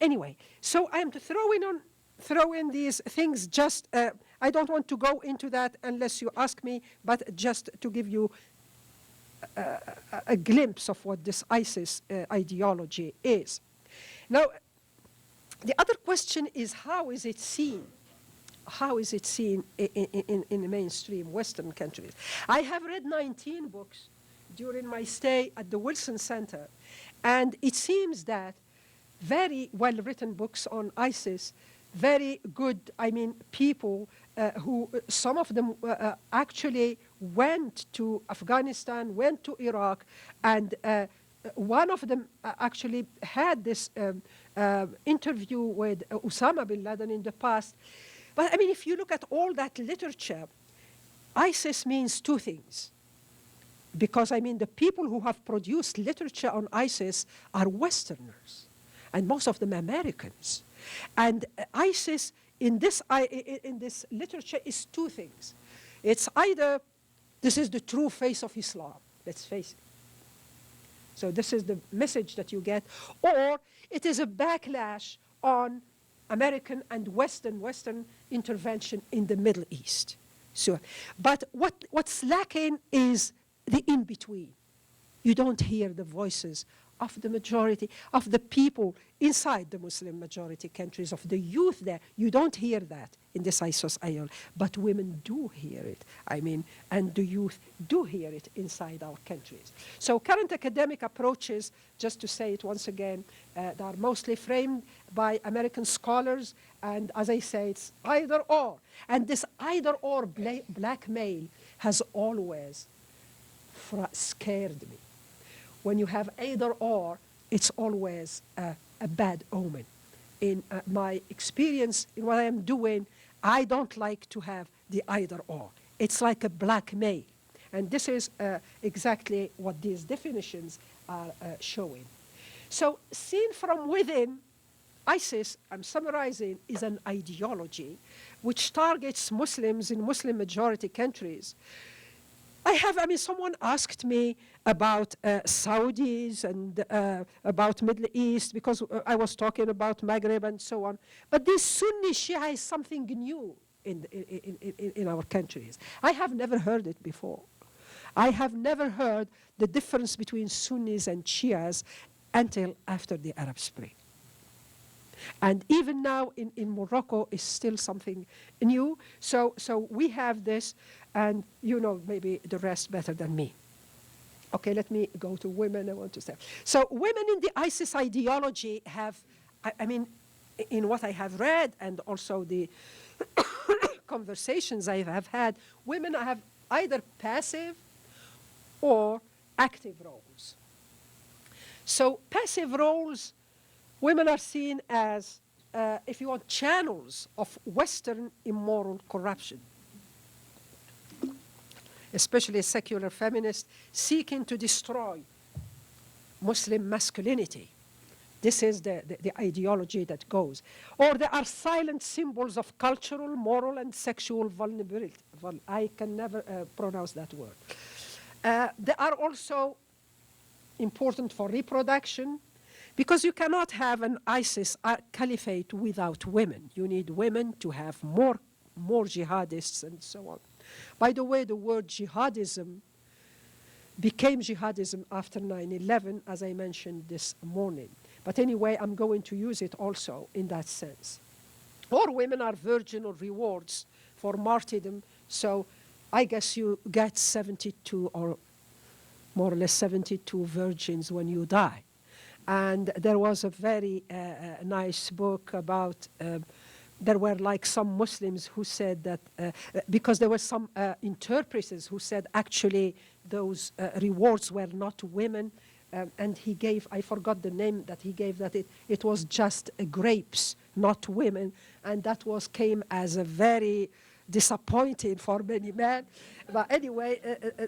Speaker 6: Anyway, so I'm throwing these things just, I don't want to go into that unless you ask me, but just to give you a glimpse of what this ISIS ideology is. Now, the other question is, how is it seen? How is it seen in the mainstream Western countries? I have read 19 books during my stay at the Wilson Center, and it seems that very well-written books on ISIS very good, people who, some of them actually went to Afghanistan, went to Iraq, and one of them actually had this interview with Osama bin Laden in the past. But if you look at all that literature, ISIS means two things. Because, the people who have produced literature on ISIS are Westerners, and most of them Americans. And ISIS, in this literature, is two things. It's either this is the true face of Islam, let's face it. So this is the message that you get. Or it is a backlash on American and Western intervention in the Middle East. So, but what's lacking is the in-between. You don't hear the voices of the majority, of the people inside the Muslim majority countries, of the youth there. You don't hear that in this ISIS IOL, but women do hear it. And the youth do hear it inside our countries. So current academic approaches, just to say it once again, they are mostly framed by American scholars, and as I say, it's either or. And this either or blackmail has always scared me. When you have either or, it's always a bad omen. In my experience, in what I'm doing, I don't like to have the either or. It's like a blackmail. And this is exactly what these definitions are showing. So seen from within, ISIS, I'm summarizing, is an ideology which targets Muslims in Muslim majority countries. Someone asked me about Saudis and about Middle East, because I was talking about Maghreb and so on. But this Sunni Shia is something new in our countries. I have never heard it before. I have never heard the difference between Sunnis and Shias until after the Arab Spring. And even now in Morocco is still something new. So we have this, and you know maybe the rest better than me. Okay, let me go to women. I want to say. So women in the ISIS ideology have, in what I have read and also the conversations I have had, women have either passive or active roles. So passive roles, women are seen as, if you want, channels of Western immoral corruption, especially secular feminists seeking to destroy Muslim masculinity. This is the ideology that goes. Or they are silent symbols of cultural, moral, and sexual vulnerability. I can never pronounce that word. They are also important for reproduction, because you cannot have an ISIS caliphate without women. You need women to have more jihadists and so on. By the way, the word jihadism became jihadism after 9/11, as I mentioned this morning. But anyway, I'm going to use it also in that sense. Or women are virginal rewards for martyrdom. So I guess you get 72 or more or less 72 virgins when you die. And there was a very nice book about, there were like some Muslims who said that, because there were some interpreters who said actually those rewards were not women. And he gave, I forgot the name that he gave, that it was just grapes, not women. And that came as a very disappointing for many men. But anyway,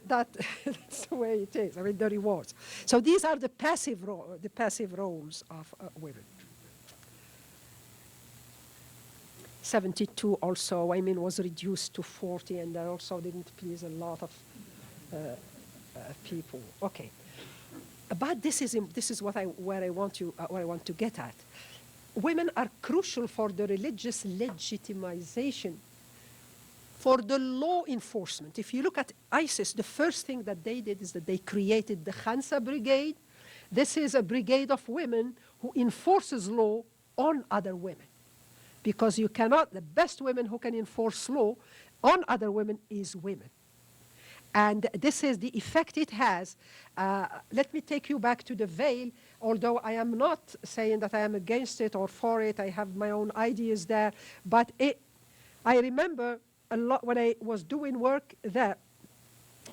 Speaker 6: that's the way it is. The rewards. So these are the passive roles of women. 72 also, was reduced to 40, and that also didn't please a lot of people. Okay. But this is where I want to get at. Women are crucial for the religious legitimization, for the law enforcement. If you look at ISIS, the first thing that they did is that they created the Khansa Brigade. This is a brigade of women who enforces law on other women. Because the best women who can enforce law on other women is women. And this is the effect it has. Let me take you back to the veil, although I am not saying that I am against it or for it. I have my own ideas there. But I remember a lot when I was doing work there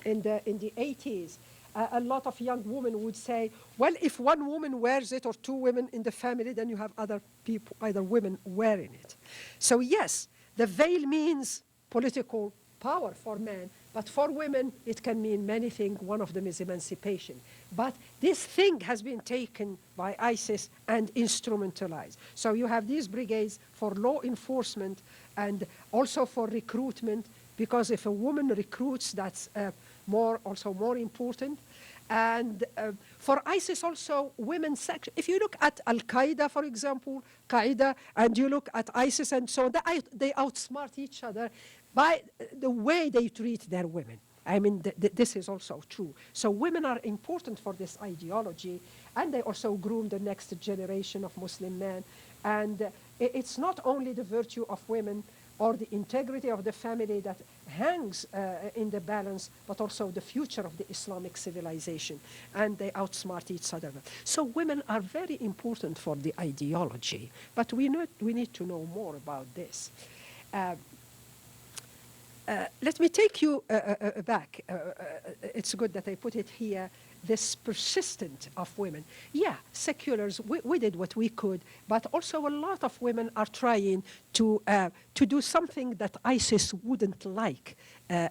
Speaker 6: in the 80s. A lot of young women would say, well, if one woman wears it or two women in the family, then you have other people, either women wearing it. So yes, the veil means political power for men, but for women, it can mean many things. One of them is emancipation. But this thing has been taken by ISIS and instrumentalized. So you have these brigades for law enforcement and also for recruitment, because if a woman recruits, that's also more important. And for ISIS also, women's section. If you look at Al-Qaeda, for example, Qaeda, and you look at ISIS and so on, they outsmart each other by the way they treat their women. I mean, this is also true. So women are important for this ideology, and they also groom the next generation of Muslim men. And it's not only the virtue of women or the integrity of the family that hangs in the balance, but also the future of the Islamic civilization. And they outsmart each other. So women are very important for the ideology, but we need to know more about this. Let me take you back. It's good that I put it here. This persistence of women. Yeah, seculars, we did what we could, but also a lot of women are trying to do something that ISIS wouldn't like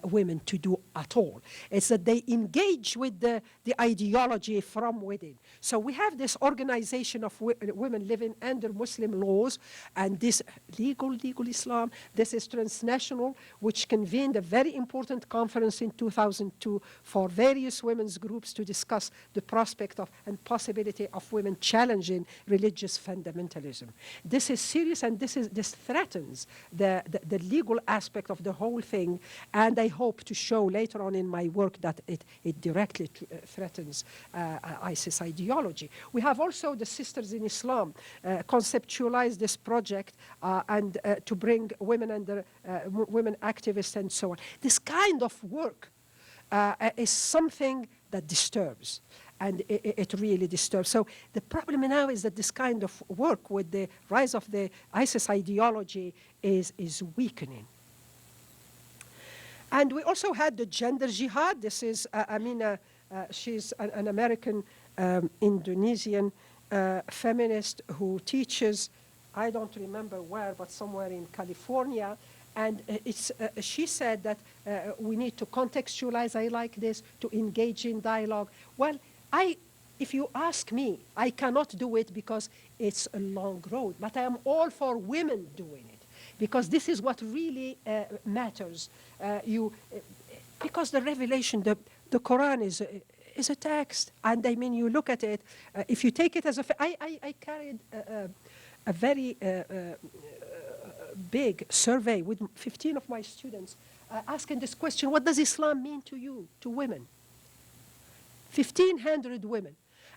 Speaker 6: women to do at all. It's that they engage with the ideology from within. So we have this organization of women living under Muslim laws, and this legal Islam. This is transnational, which convened a very important conference in 2002 for various women's groups to discuss the prospect of and possibility of women challenging religious fundamentalism. This is serious, and this threatens the legal aspect of the whole thing. And I hope to show later on in my work that it directly threatens ISIS ideology. We have also the Sisters in Islam conceptualize this project and to bring women under women activists and so on. This kind of work is something that disturbs, and it really disturbs. So the problem now is that this kind of work with the rise of the ISIS ideology is weakening. And we also had the gender jihad. This is Amina, she's an American Indonesian feminist who teaches, I don't remember where, but somewhere in California. And she said that we need to contextualize, I like this, to engage in dialogue. Well, if you ask me, I cannot do it because it's a long road, but I am all for women doing it, because this is what really matters. Because the revelation, the Quran is a text, and I mean, you look at it, if you take it as I carried a very big survey with 15 of my students asking this question: what does Islam mean to you, to women? 1,500 women.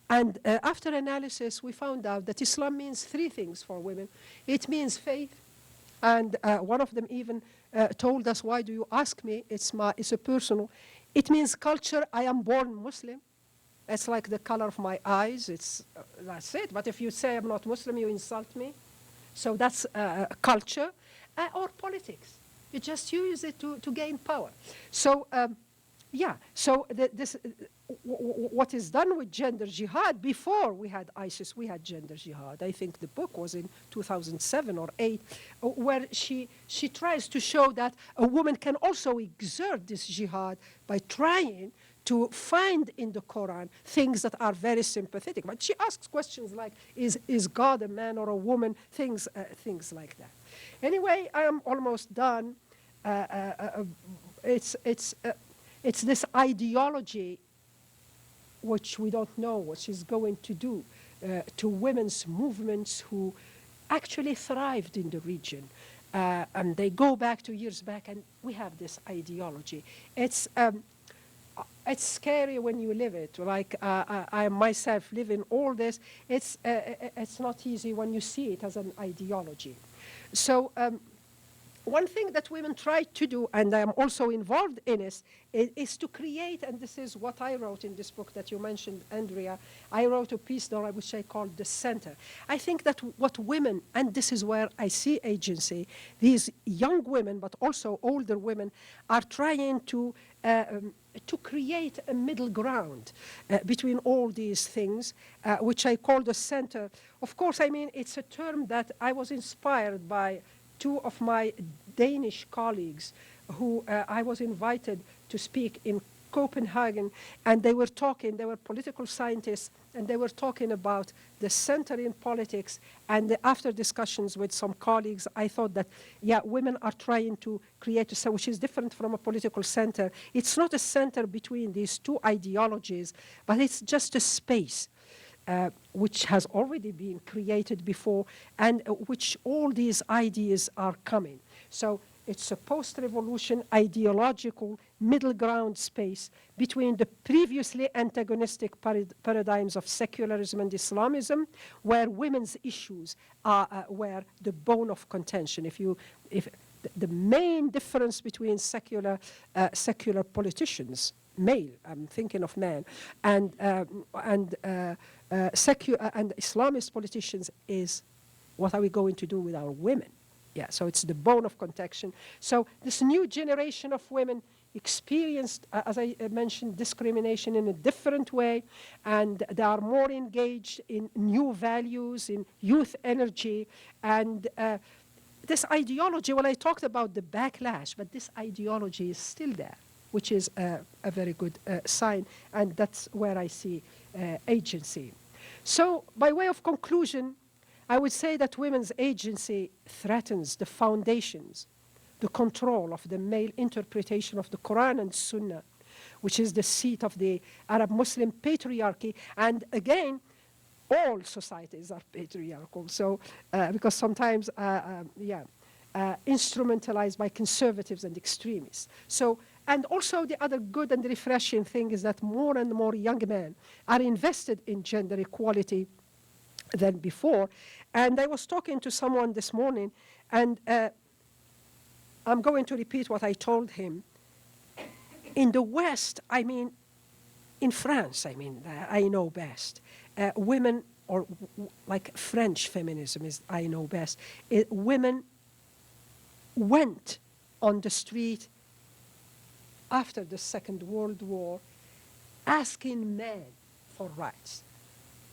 Speaker 6: And after analysis, we found out that Islam means three things for women. It means faith, and one of them even told us, why do you ask me? It's a personal. It means culture. I am born Muslim. It's like the color of my eyes. That's it. But if you say I'm not Muslim, you insult me. So that's culture, or politics. You just use it to gain power. So, yeah, so what is done with gender jihad, before we had ISIS, we had gender jihad. I think the book was in 2007 or 8, where she tries to show that a woman can also exert this jihad by trying to find in the Quran things that are very sympathetic. But she asks questions like, is God a man or a woman? Things like that. Anyway, I am almost done. It's this ideology which we don't know what she's going to do to women's movements who actually thrived in the region. And they go back to years back, and we have this ideology. It's scary when you live it. Like I myself live in all this. It's not easy when you see it as an ideology. So one thing that women try to do, and I am also involved in it, is to create, and this is what I wrote in this book that you mentioned, Andrea. I wrote a piece there which I called The Center. I think that what women, and this is where I see agency, these young women, but also older women, are trying to create a middle ground between all these things, which I call the center. Of course, I mean, it's a term that I was inspired by two of my Danish colleagues who I was invited to speak in Copenhagen, and they were political scientists, and they were talking about the center in politics. And after discussions with some colleagues, I thought that, yeah, women are trying to create a center which is different from a political center. It's not a center between these two ideologies, but it's just a space which has already been created before, and which all these ideas are coming. So it's a post-revolution ideological middle ground space between the previously antagonistic paradigms of secularism and Islamism, where women's issues were the bone of contention. If the main difference between secular politicians, male, I'm thinking of men, and Islamist politicians is, what are we going to do with our women? Yeah, so it's the bone of contention. So this new generation of women experienced, as I mentioned, discrimination in a different way, and they are more engaged in new values, in youth energy, and this ideology, well, I talked about the backlash, but this ideology is still there, which is a very good sign, and that's where I see agency. So by way of conclusion, I would say that women's agency threatens the foundations, the control of the male interpretation of the Quran and Sunnah, which is the seat of the Arab-Muslim patriarchy. And again, all societies are patriarchal, so because sometimes, instrumentalized by conservatives and extremists. So, and also the other good and refreshing thing is that more and more young men are invested in gender equality than before. And I was talking to someone this morning, and I'm going to repeat what I told him. In the West, I mean, in France, I mean, I know best. Women, or like French feminism is, I know best. Women went on the street after the Second World War asking men for rights.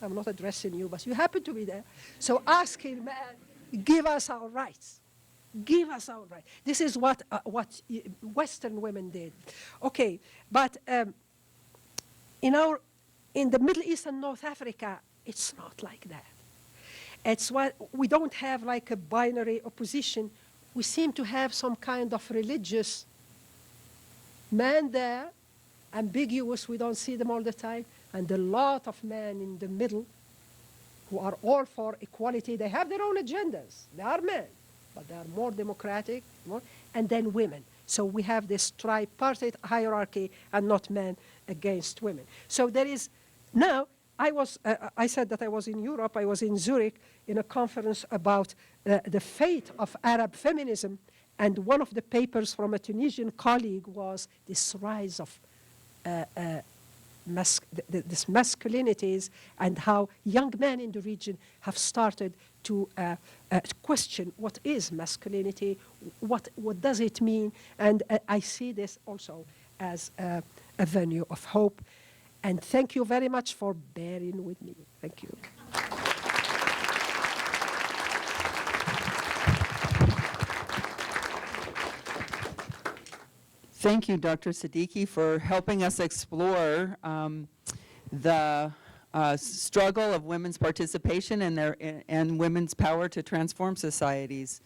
Speaker 6: I'm not addressing you, but you happen to be there. So asking men, give us our rights. Give us our rights. This is what Western women did. Okay, but in the Middle East and North Africa, it's not like that. It's what we don't have like a binary opposition. We seem to have some kind of religious man there, ambiguous, we don't see them all the time, and a lot of men in the middle who are all for equality. They have their own agendas. They are men, but they are more democratic, and then women. So we have this tripartite hierarchy and not men against women. So there is, now, I said that I was in Europe, I was in Zurich in a conference about the fate of Arab feminism, and one of the papers from a Tunisian colleague was this rise of this masculinities, and how young men in the region have started to question what is masculinity, what does it mean, and I see this also as a venue of hope. And thank you very much for bearing with me. Thank you.
Speaker 5: Thank you, Dr. Sadiqi, for helping us explore the struggle of women's participation and women's power to transform societies.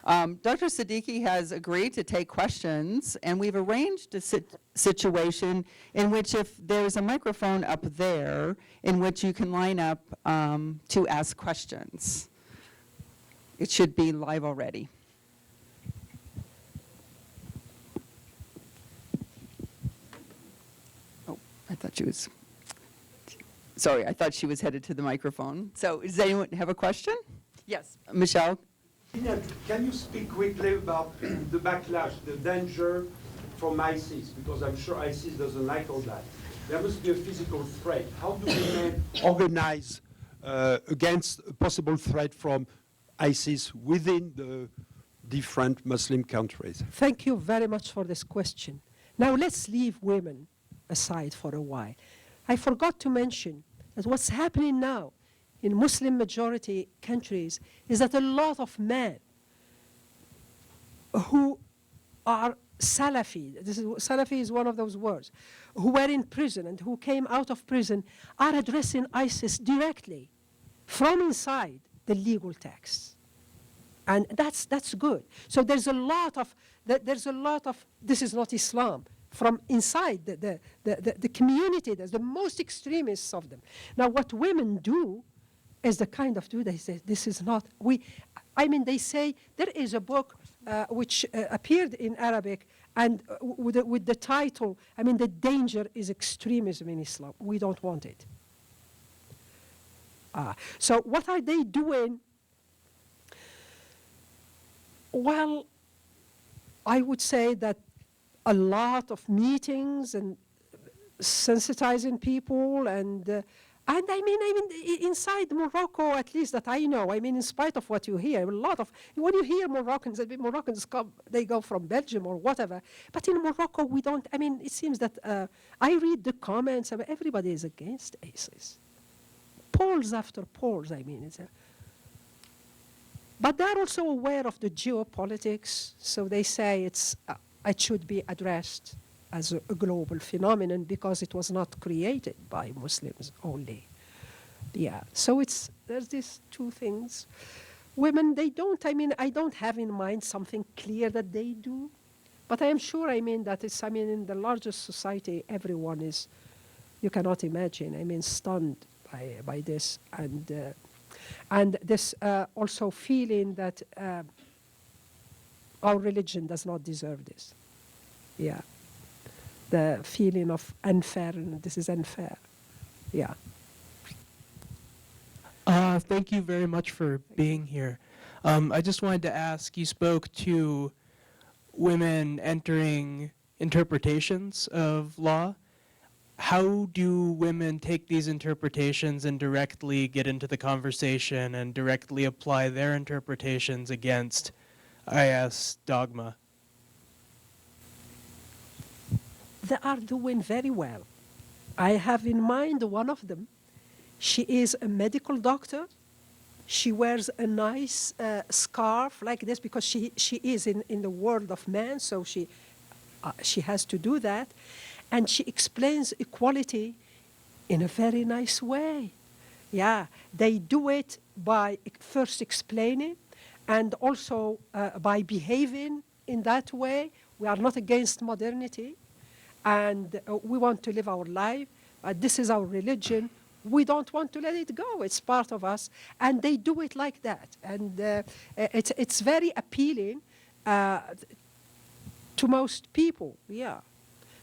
Speaker 5: Dr. Sadiqi has agreed to take questions, and we've arranged a situation in which, if there's a microphone up there, in which you can line up to ask questions. It should be live already. I thought she was, sorry, I thought she was headed to the microphone. So does anyone have a question? Yes, Michelle?
Speaker 7: Can you speak quickly about the backlash, the danger from ISIS? Because I'm sure ISIS doesn't like all that. There must be a physical threat. How do women organize against a possible threat from ISIS within the different Muslim countries?
Speaker 6: Thank you very much for this question. Now let's leave women aside for a while. I forgot to mention that what's happening now in Muslim majority countries is that a lot of men who are Salafi, Salafi is one of those words, who were in prison and who came out of prison are addressing ISIS directly from inside the legal texts. And that's good. So there's a lot of, this is not Islam, from inside the community, there's the most extremists of them. Now what women do is the kind of they say, this is not, they say, there is a book which appeared in Arabic and with the title, the danger is extremism in Islam. We don't want it. So what are they doing? Well, I would say that a lot of meetings and sensitizing people and inside Morocco, at least that I know, in spite of what you hear, a lot of, when you hear Moroccans come, they go from Belgium or whatever, but in Morocco we don't, it seems that I read the comments, everybody is against ISIS. Polls after polls, but they're also aware of the geopolitics, so they say it should be addressed as a global phenomenon because it was not created by Muslims only. Yeah, so there's these two things. Women, they don't, I don't have in mind something clear that they do, but I am sure, that it's, in the largest society, everyone is, you cannot imagine, stunned by this, and this also feeling that our religion does not deserve this. Yeah. The feeling of unfair, and this is unfair. Yeah.
Speaker 8: Thank you very much for being here. I just wanted to ask, you spoke to women entering interpretations of law. How do women take these interpretations and directly get into the conversation and directly apply their interpretations against IS dogma?
Speaker 6: They are doing very well. I have in mind one of them. She is a medical doctor. She wears a nice scarf like this because she is in the world of men, so she has to do that. And she explains equality in a very nice way. Yeah, they do it by first explaining and also by behaving in that way. We are not against modernity. And we want to live our life. This is our religion. We don't want to let it go. It's part of us. And they do it like that. And it's very appealing to most people, yeah.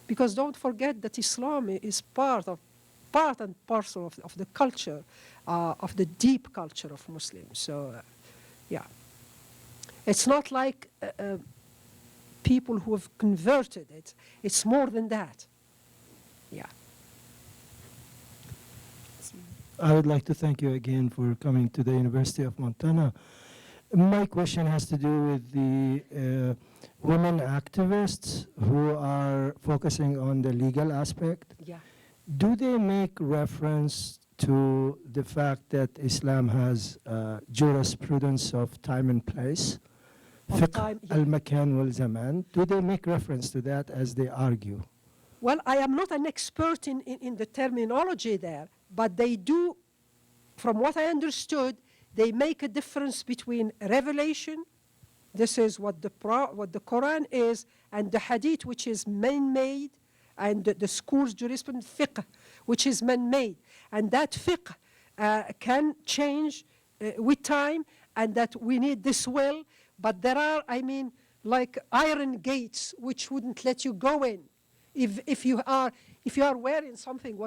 Speaker 6: Because don't forget that Islam is part and parcel of the culture, of the deep culture of Muslims. So, yeah. It's not like people who have converted it. It's more than that. Yeah.
Speaker 9: I would like to thank you again for coming to the University of Montana. My question has to do with the women activists who are focusing on the legal aspect.
Speaker 6: Yeah.
Speaker 9: Do they make reference to the fact that Islam has jurisprudence of time and place? Fiqh al-makan wal-zaman. Do they make reference to that as they argue?
Speaker 6: Well, I am not an expert in the terminology there, but they do, from what I understood, they make a difference between revelation, this is what the Quran is, and the hadith, which is man-made, and the school's jurisprudence, fiqh, which is man-made. And that fiqh can change with time, and that we need this will, but there are, like iron gates which wouldn't let you go in. If you are wearing something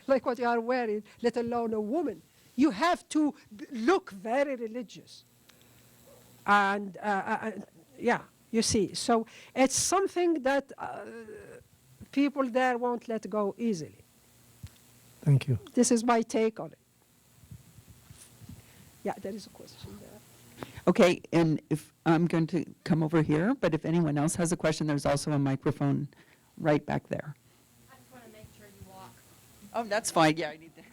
Speaker 6: like what you are wearing, let alone a woman, you have to look very religious. And yeah, you see. So it's something that people there won't let go easily.
Speaker 9: Thank you.
Speaker 6: This is my take on it. Yeah, there is a question there.
Speaker 5: Okay, and if I'm going to come over here, but if anyone else has a question, there's also a microphone right back there.
Speaker 10: I just want to make sure you walk.
Speaker 5: Oh, that's fine. Yeah, I need that.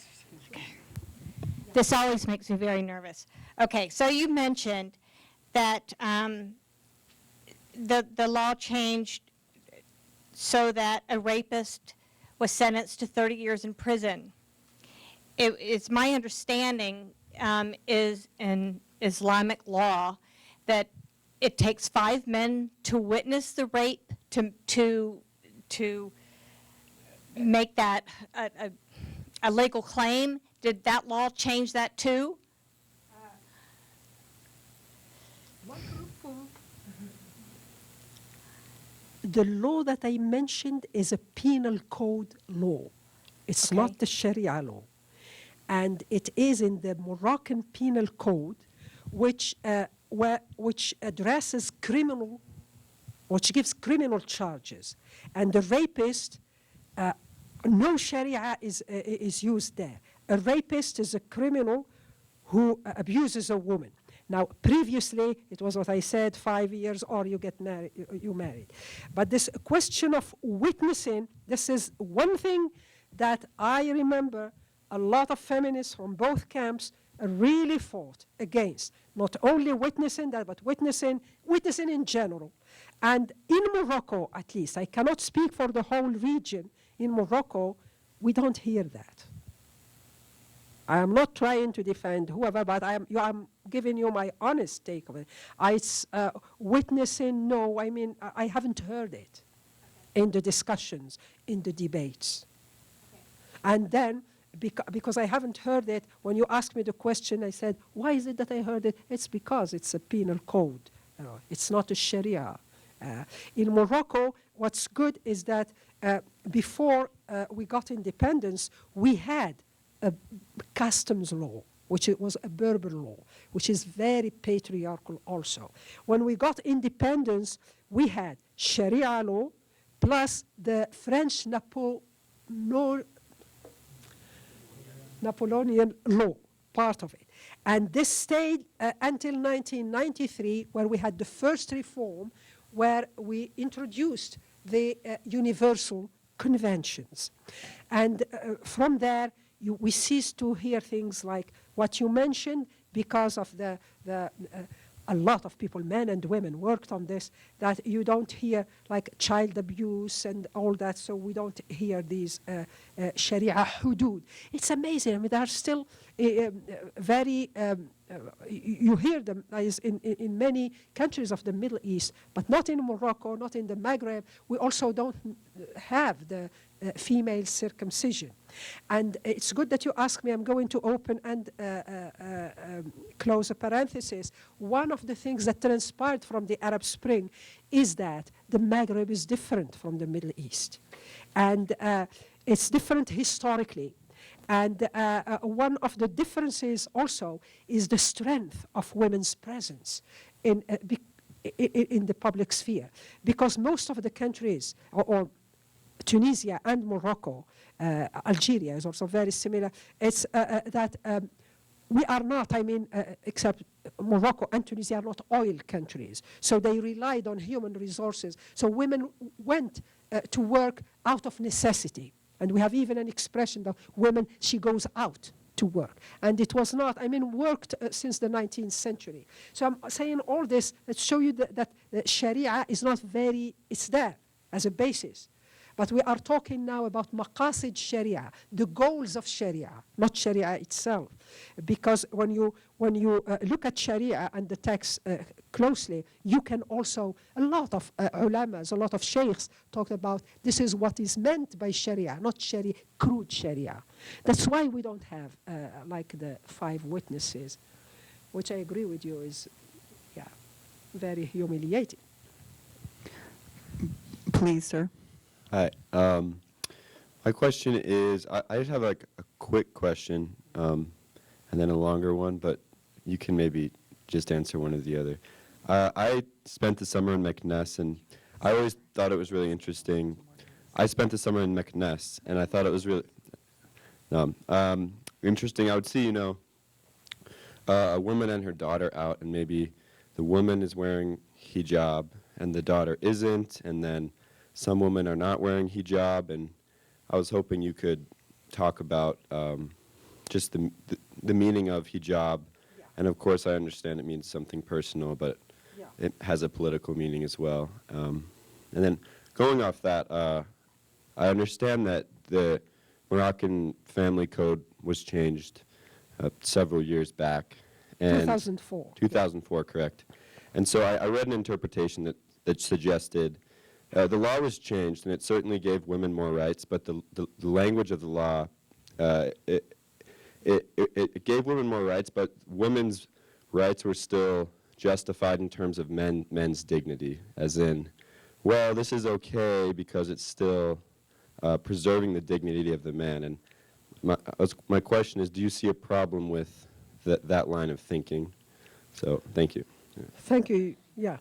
Speaker 10: This always makes me very nervous. Okay, so you mentioned that the law changed so that a rapist was sentenced to 30 years in prison. It's my understanding is in Islamic law that it takes 5 men to witness the rape to make that a legal claim. Did that law change that too?
Speaker 6: The law that I mentioned is a penal code law. It's not the Sharia law. And it is in the Moroccan penal code, which addresses criminal, which gives criminal charges. And the rapist, no Sharia is used there. A rapist is a criminal who abuses a woman. Now, previously, it was what I said, 5 years or you get married, you married. But this question of witnessing, this is one thing that I remember a lot of feminists from both camps really fought against. Not only witnessing that, but witnessing in general. And in Morocco, at least, I cannot speak for the whole region. In Morocco, we don't hear that. I am not trying to defend whoever, but I'm giving you my honest take of it. It's witnessing, no, I mean, I haven't heard it in the discussions, in the debates. And then, because I haven't heard it, when you asked me the question, I said, why is it that I heard it? It's because it's a penal code. It's not a Sharia. In Morocco, what's good is that before we got independence, we had a customs law, which was a Berber law, which is very patriarchal also. When we got independence, we had Sharia law plus the French Napoleonian law, part of it. And this stayed until 1993, where we had the first reform, where we introduced the universal conventions. And from there, we ceased to hear things like what you mentioned, because of a lot of people, men and women, worked on this, that you don't hear like child abuse and all that, so we don't hear these Sharia hudud. It's amazing. I mean, they are still very, you hear them in many countries of the Middle East, but not in Morocco, not in the Maghreb. We also don't have the female circumcision. And it's good that you ask me. I'm going to open and close a parenthesis. One of the things that transpired from the Arab Spring is that the Maghreb is different from the Middle East. And it's different historically. And one of the differences also is the strength of women's presence in the public sphere. Because most of the countries, or Tunisia and Morocco, Algeria is also very similar. It's that we are not, I mean, except Morocco and Tunisia are not oil countries. So they relied on human resources. So women went to work out of necessity. And we have even an expression that women, she goes out to work. And it was not, I mean, worked since the 19th century. So I'm saying all this to show you that Sharia is not very, it's there as a basis. But we are talking now about maqasid Sharia, the goals of Sharia, not Sharia itself. Because when you look at Sharia and the text closely, you can also, a lot of ulamas, a lot of sheikhs talked about this is what is meant by Sharia, not Sharia, crude Sharia. That's why we don't have like the 5 witnesses, which I agree with you is, yeah, very humiliating.
Speaker 5: Please, sir.
Speaker 11: Hi. My question is, I just have like a quick question and then a longer one, but you can maybe just answer one or the other. I spent the summer in Meknes, and I always thought it was really interesting. I spent the summer in Meknes, and I thought it was really interesting. I would see, you know, a woman and her daughter out, and maybe the woman is wearing hijab and the daughter isn't, and then some women are not wearing hijab, and I was hoping you could talk about just the meaning of hijab.
Speaker 6: Yeah.
Speaker 11: And of course, I understand it means something personal, but
Speaker 6: Yeah.
Speaker 11: it has a political meaning as well. And then going off that, I understand that the Moroccan family code was changed several years back. And
Speaker 6: 2004.
Speaker 11: 2004, correct. And so I read an interpretation that suggested the law was changed, and it certainly gave women more rights, but the language of the law, it gave women more rights, but women's rights were still justified in terms of men's dignity, as in, well, this is okay because it's still preserving the dignity of the man. And my question is, do you see a problem with that line of thinking? So, thank you. Yeah.
Speaker 6: Thank you. Yeah.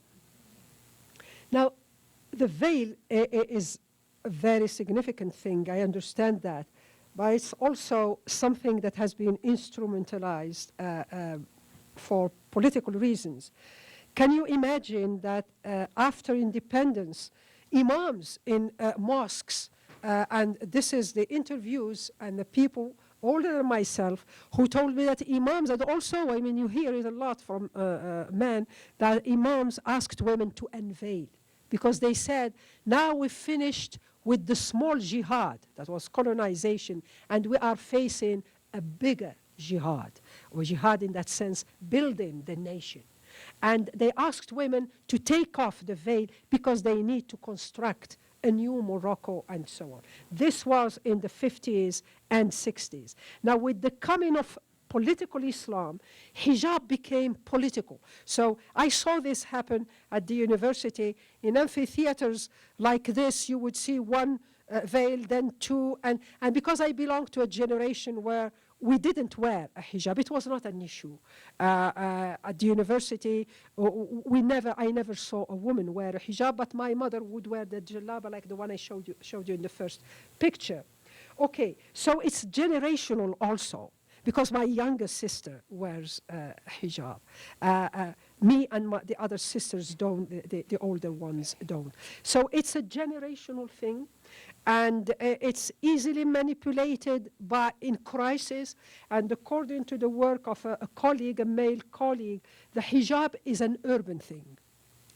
Speaker 6: Now, the veil is a very significant thing. I understand that. But it's also something that has been instrumentalized for political reasons. Can you imagine that after independence, imams in mosques, and this is the interviews and the people older than myself who told me that imams, and also, I mean, you hear it a lot from men, that imams asked women to unveil because they said, now we've finished with the small jihad, that was colonization, and we are facing a bigger jihad, or jihad in that sense, building the nation. And they asked women to take off the veil because they need to construct a new Morocco and so on. This was in the 50s and 60s. Now, with the coming of political Islam, hijab became political. So I saw this happen at the university. In amphitheaters like this, you would see one veil, then two, and because I belong to a generation where we didn't wear a hijab, it was not an issue. At the university, I never saw a woman wear a hijab, but my mother would wear the jalaba like the one I showed you in the first picture. Okay, so it's generational also, because my younger sister wears hijab. Me and the other sisters don't, the older ones don't. So it's a generational thing, and it's easily manipulated in crisis. And according to the work of a colleague, a male colleague, the hijab is an urban thing.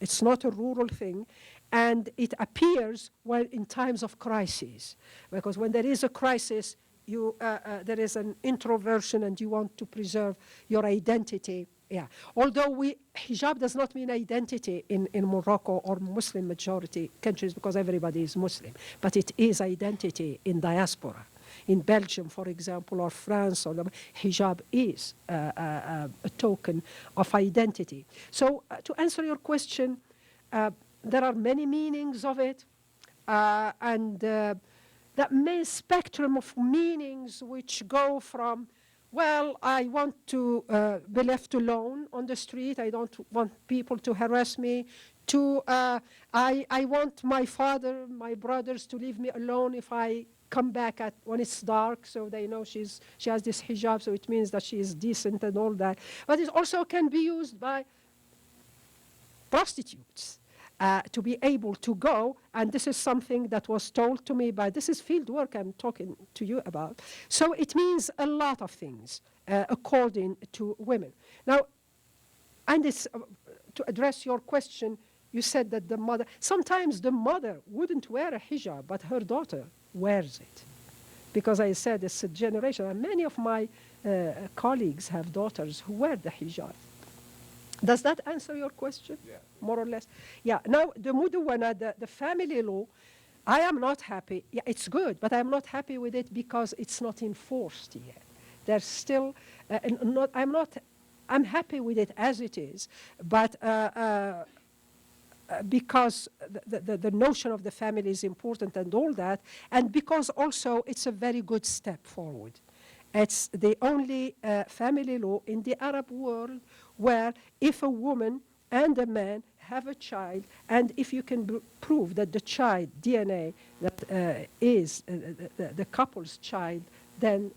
Speaker 6: It's not a rural thing. And it appears well in times of crisis, because when there is a crisis, there is an introversion and you want to preserve your identity. Yeah. Although hijab does not mean identity in Morocco or Muslim majority countries, because everybody is Muslim, but it is identity in diaspora. In Belgium, for example, or France, hijab is a token of identity. So to answer your question, there are many meanings of it, and that main spectrum of meanings which go from, well, I want to be left alone on the street, I don't want people to harass me, to I want my father, my brothers to leave me alone if I come back when it's dark, so they know she has this hijab, so it means that she is decent and all that. But it also can be used by prostitutes. To be able to go, and this is something that was told to me this is field work I'm talking to you about. So it means a lot of things according to women. Now, and it's, to address your question, you said that sometimes the mother wouldn't wear a hijab, but her daughter wears it. Because I said it's a generation, and many of my colleagues have daughters who wear the hijab. Does that answer your question? Yeah. More or less? Yeah. Now, the mudawana, the family law, I am not happy. Yeah, it's good, but I'm not happy with it because it's not enforced yet. There's still, I'm happy with it as it is, but because the notion of the family is important and all that, and because also it's a very good step forward. It's the only family law in the Arab world where if a woman and a man have a child, and if you can prove that the child DNA that is the couple's child, then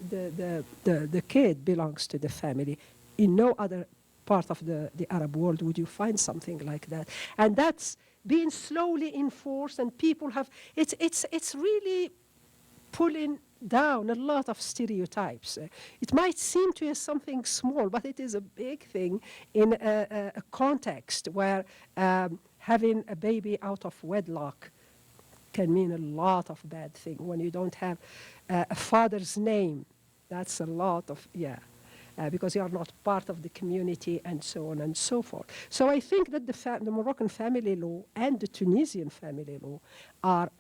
Speaker 6: the kid belongs to the family. In no other part of the Arab world would you find something like that. And that's being slowly enforced, and people have, it's really pulling down a lot of stereotypes. It might seem to us something small, but it is a big thing in a context where having a baby out of wedlock can mean a lot of bad things. When you don't have a father's name, that's a lot of, because you are not part of the community and so on and so forth. So I think that the Moroccan family law and the Tunisian family law are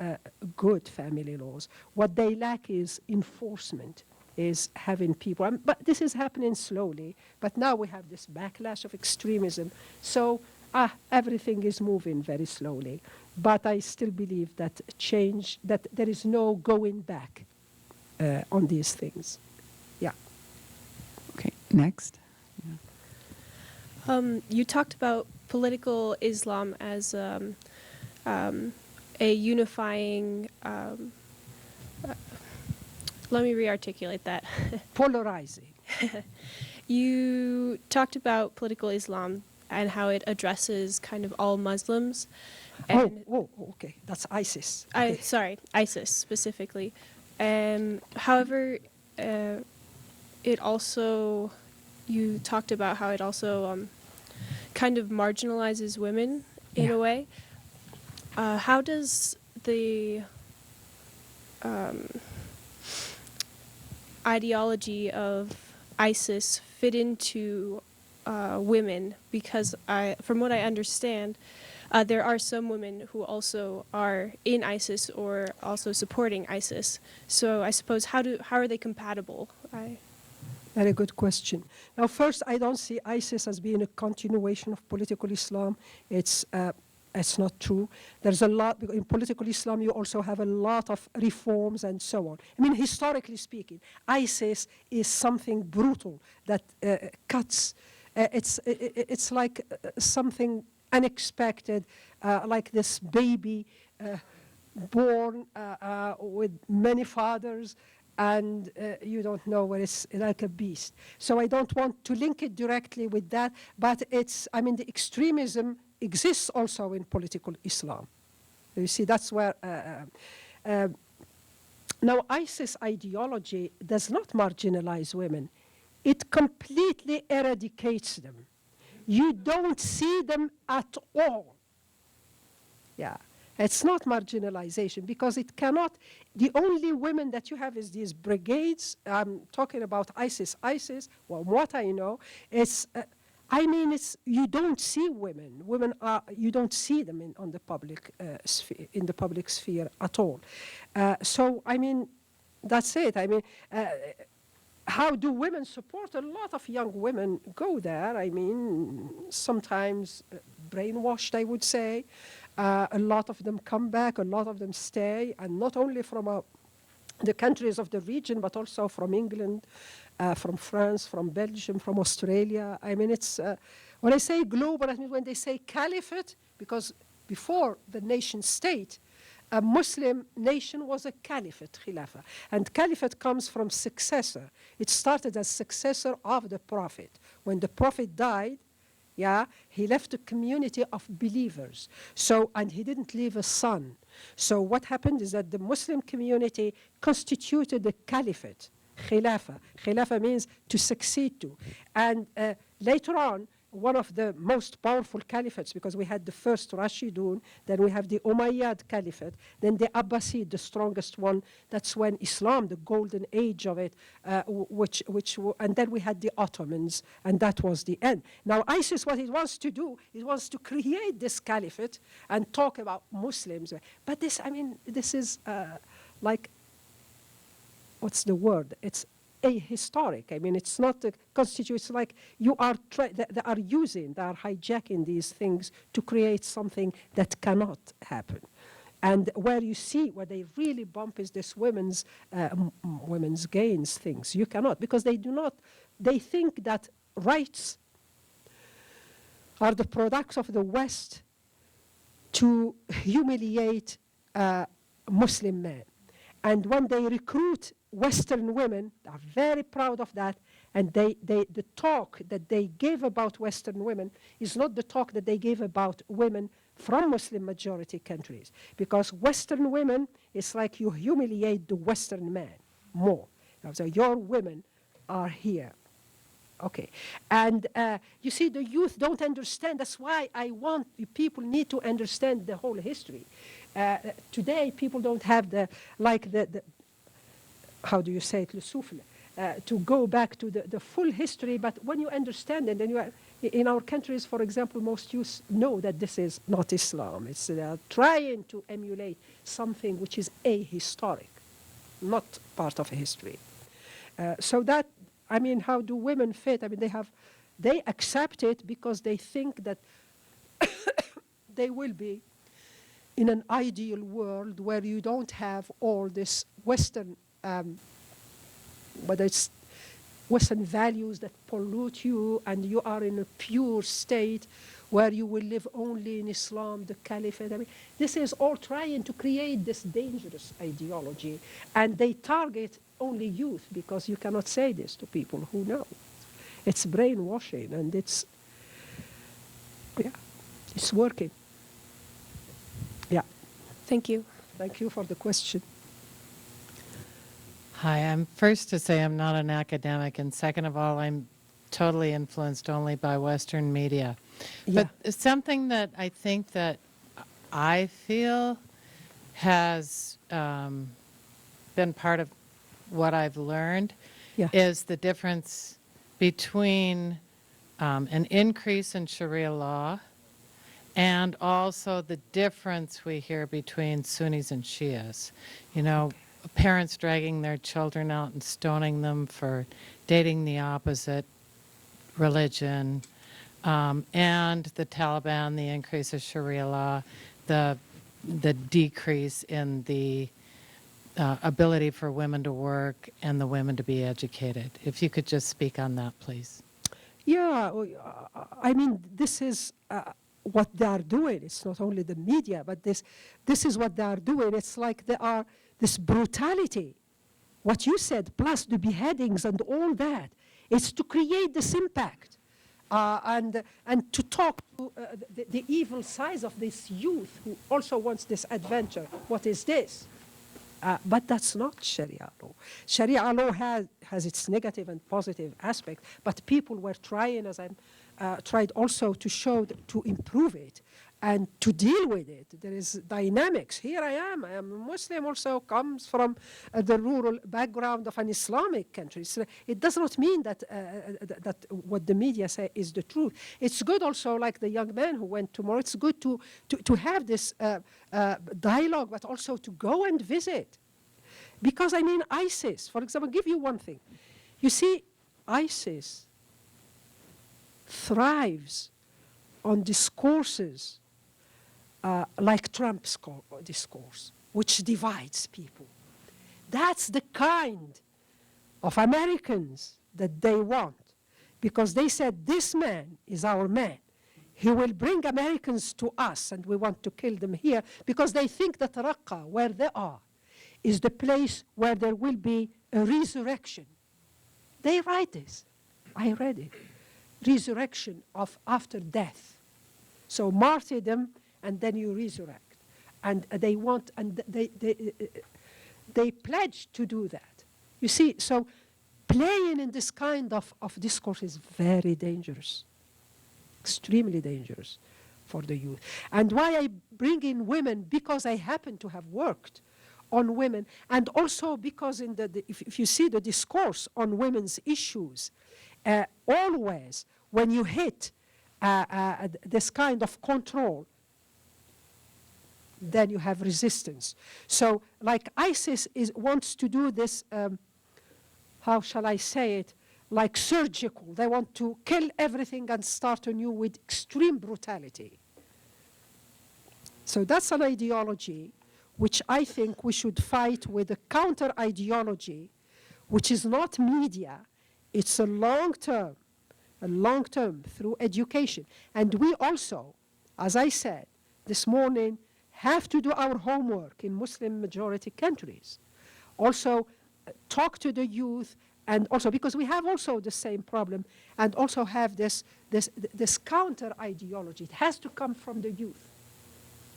Speaker 6: good family laws. What they lack is enforcement, is having people, but this is happening slowly, but now we have this backlash of extremism. So everything is moving very slowly, but I still believe that change, that there is no going back on these things. Yeah.
Speaker 12: Okay, next.
Speaker 13: You talked about political Islam as a unifying, let me re-articulate that.
Speaker 6: Polarizing.
Speaker 13: You talked about political Islam and how it addresses kind of all Muslims. And
Speaker 6: Okay, that's ISIS.
Speaker 13: Sorry, ISIS specifically. However, it also, you talked about how it also kind of marginalizes women in a way. How does the ideology of ISIS fit into women? Because from what I understand, there are some women who also are in ISIS or also supporting ISIS. So I suppose how are they compatible?
Speaker 6: Very good question. Now, first, I don't see ISIS as being a continuation of political Islam. It's not true. There's a lot, in political Islam, you also have a lot of reforms and so on. I mean, historically speaking, ISIS is something brutal that cuts. It's like something unexpected, like this baby born with many fathers, and you don't know where it's like a beast. So I don't want to link it directly with that, but I mean, the extremism exists also in political Islam. You see, that's where, now ISIS ideology does not marginalize women. It completely eradicates them. You don't see them at all. Yeah. It's not marginalization because it cannot, the only women that you have is these brigades. I'm talking about ISIS. ISIS, well, what I know is, you don't see women. Women are, you don't see them on the public sphere, in the public sphere at all. So, I mean, that's it. I mean, how do women support? A lot of young women go there. I mean, sometimes brainwashed, I would say. A lot of them come back, a lot of them stay, and not only from the countries of the region, but also from England, from France, from Belgium, from Australia. I mean, it's, when I say global, I mean when they say caliphate, because before the nation state, a Muslim nation was a caliphate, khilafah. And caliphate comes from successor. It started as successor of the Prophet. When the Prophet died, he left a community of believers. So, and he didn't leave a son. So what happened is that the Muslim community constituted the caliphate, khilafah. Khilafah means to succeed to. And later on, one of the most powerful caliphates, because we had the first Rashidun, then we have the Umayyad Caliphate, then the Abbasid, the strongest one. That's when Islam, the golden age of it, and then we had the Ottomans, and that was the end. Now ISIS, what it wants to do, it wants to create this caliphate and talk about Muslims. But this, I mean, this is like, what's the word? It's ahistoric. I mean, it's not a constitution. It's like you are they are hijacking these things to create something that cannot happen. And where you see where they really bump is this women's gains things. You cannot, because they do not. They think that rights are the products of the West to humiliate Muslim men. And when they recruit Western women, they are very proud of that, and the talk that they gave about Western women is not the talk that they gave about women from Muslim majority countries. Because Western women, it's like you humiliate the Western man more. So your women are here. Okay. And you see, the youth don't understand. That's why I want people need to understand the whole history. Today, people don't have the how do you say it, le souffle, to go back to the full history. But when you understand it, then you are, in our countries, for example, most youth know that this is not Islam. It's trying to emulate something which is ahistoric, not part of history. So that, I mean, how do women fit? I mean, they accept it because they think that they will be in an ideal world where you don't have all this Western, whether it's Western values that pollute you, and you are in a pure state where you will live only in Islam, the Caliphate. I mean, this is all trying to create this dangerous ideology, and they target only youth, because you cannot say this to people who know. It's brainwashing, and it's working. Yeah.
Speaker 13: Thank you.
Speaker 6: Thank you for the question.
Speaker 14: Hi, I'm first to say I'm not an academic, and second of all, I'm totally influenced only by Western media.
Speaker 6: Yeah.
Speaker 14: But something that I think that I feel has been part of what I've learned is the difference between an increase in Sharia law and also the difference we hear between Sunnis and Shias. You know, parents dragging their children out and stoning them for dating the opposite religion, and the Taliban, the increase of Sharia law, the decrease in the ability for women to work and the women to be educated. If you could just speak on that, please.
Speaker 6: Yeah, I mean, this is what they are doing. It's not only the media, but this is what they are doing. It's like they are this brutality, what you said, plus the beheadings and all that. It's to create this impact and to talk to the evil sides of this youth who also wants this adventure. What is this? But that's not Sharia law. Sharia law has its negative and positive aspect, but people were trying, as I tried also to show, to improve it and to deal with it. There is dynamics. Here I am a Muslim, also comes from the rural background of an Islamic country. So it does not mean that, that what the media say is the truth. It's good also, like the young man who went tomorrow, it's good to have this dialogue, but also to go and visit. Because, I mean, ISIS, for example, I'll give you one thing. You see, ISIS thrives on discourses like Trump's discourse, which divides people. That's the kind of Americans that they want, because they said, this man is our man. He will bring Americans to us, and we want to kill them here, because they think that Raqqa, where they are, is the place where there will be a resurrection. They write this. I read it. Resurrection of after death. So martyrdom, and then you resurrect. And they want, and they pledge to do that. You see, so playing in this kind of discourse is very dangerous, extremely dangerous for the youth. And why I bring in women, because I happen to have worked on women, and also because in if you see the discourse on women's issues, always when you hit this kind of control, then you have resistance. So like ISIS wants to do this, how shall I say it, like surgical. They want to kill everything and start anew with extreme brutality. So that's an ideology which I think we should fight with a counter ideology, which is not media. It's a long-term and long term through education. And we also, as I said this morning, have to do our homework in Muslim majority countries. Also talk to the youth, and also because we have also the same problem, and also have this counter ideology. It has to come from the youth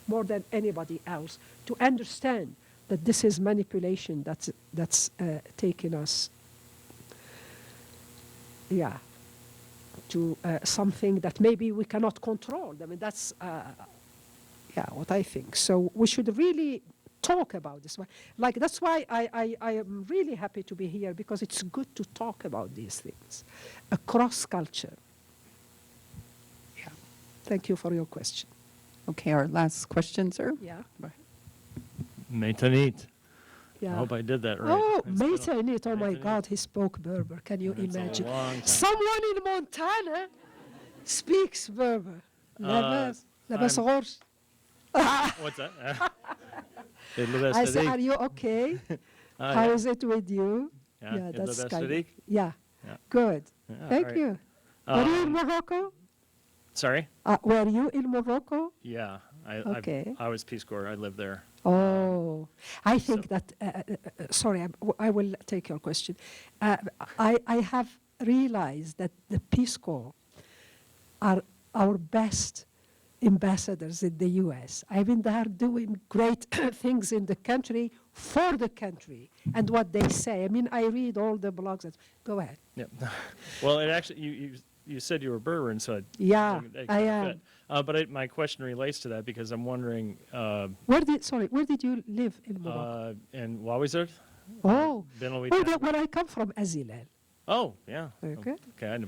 Speaker 6: more than anybody else to understand that this is manipulation that's taking us, to something that maybe we cannot control. I mean, that's what I think. So we should really talk about this. Like, that's why I am really happy to be here, because it's good to talk about these things across culture. Yeah. Thank you for your question.
Speaker 12: Okay, our last question, sir.
Speaker 6: Yeah.
Speaker 15: Meitanit.
Speaker 6: Yeah.
Speaker 15: I hope I did that right.
Speaker 6: Oh, Meitanit. Oh my God, he spoke Berber. Can you imagine? Someone in Montana speaks Berber. Labas Ghors.
Speaker 15: What's that?
Speaker 6: I said, are you okay? How is it with you?
Speaker 15: Yeah,
Speaker 6: that's
Speaker 15: kind
Speaker 6: of, yeah. Good. Thank you. Were you in Morocco?
Speaker 15: Sorry?
Speaker 6: Were you in Morocco?
Speaker 15: Yeah.
Speaker 6: Okay.
Speaker 15: I was Peace Corps. I lived there.
Speaker 6: Oh, I think that, sorry, I will take your question. I have realized that the Peace Corps are our best ambassadors in the U.S. I mean, they are doing great things in the country, for the country, and what they say. I mean, I read all the blogs. Go ahead.
Speaker 15: Yeah. Well, it actually, you said you were Berber, and so
Speaker 6: I am.
Speaker 15: But my question relates to that, because I'm wondering.
Speaker 6: Where did you live in Morocco?
Speaker 15: In Wawizard.
Speaker 6: Oh.
Speaker 15: Where
Speaker 6: I come from, Azilal.
Speaker 15: Oh, yeah.
Speaker 6: Okay.
Speaker 15: Okay.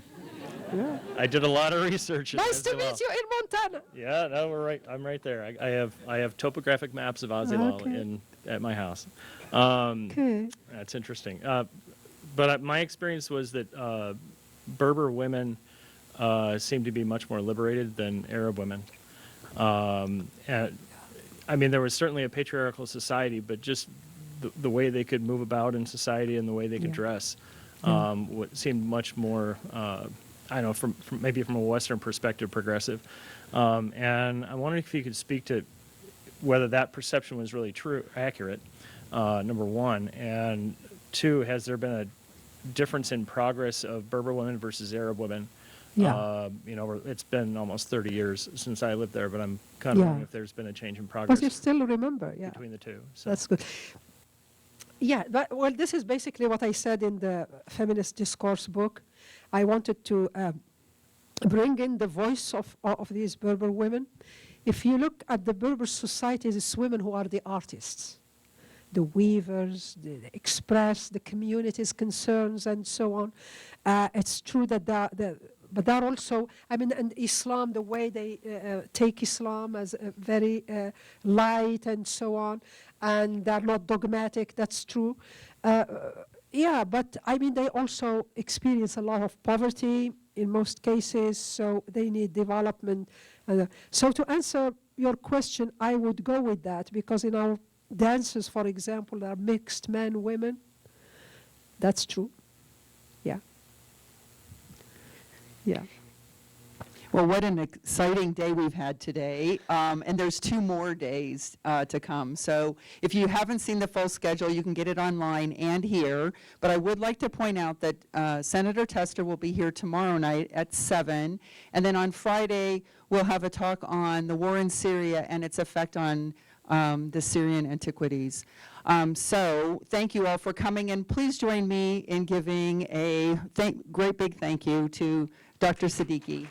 Speaker 6: Yeah.
Speaker 15: I did a lot of research.
Speaker 6: Nice to meet you in Montana.
Speaker 15: Yeah, no, we're right. I'm right there. I have topographic maps of Azilal at my house.
Speaker 6: Okay.
Speaker 15: That's interesting. But my experience was that Berber women seem to be much more liberated than Arab women. And, I mean, there was certainly a patriarchal society, but just the way they could move about in society and the way they could dress seemed much more, I don't know, from maybe from a Western perspective, progressive. And I'm wondering if you could speak to whether that perception was really accurate, number one. And two, has there been a difference in progress of Berber women versus Arab women?
Speaker 6: Yeah.
Speaker 15: It's been almost 30 years since I lived there, but I'm kind of wondering if there's been a change in progress.
Speaker 6: But you still remember,
Speaker 15: between the two. So.
Speaker 6: That's good. Yeah, well, this is basically what I said in the Feminist Discourse book. I wanted to bring in the voice of these Berber women. If you look at the Berber societies, it's women who are the artists, the weavers, the express the community's concerns, and so on. It's true that but they're also, I mean, and Islam, the way they take Islam as very light and so on, and they're not dogmatic, that's true. Yeah, but I mean, they also experience a lot of poverty in most cases, so they need development. So to answer your question, I would go with that, because in our dances, for example, there are mixed men, women. That's true. Yeah. Yeah.
Speaker 12: Well, what an exciting day we've had today. And there's 2 more days to come. So if you haven't seen the full schedule, you can get it online and here. But I would like to point out that Senator Tester will be here tomorrow night at 7. And then on Friday, we'll have a talk on the war in Syria and its effect on the Syrian antiquities. So thank you all for coming, and please join me in giving a great big thank you to Dr. Sadiqi.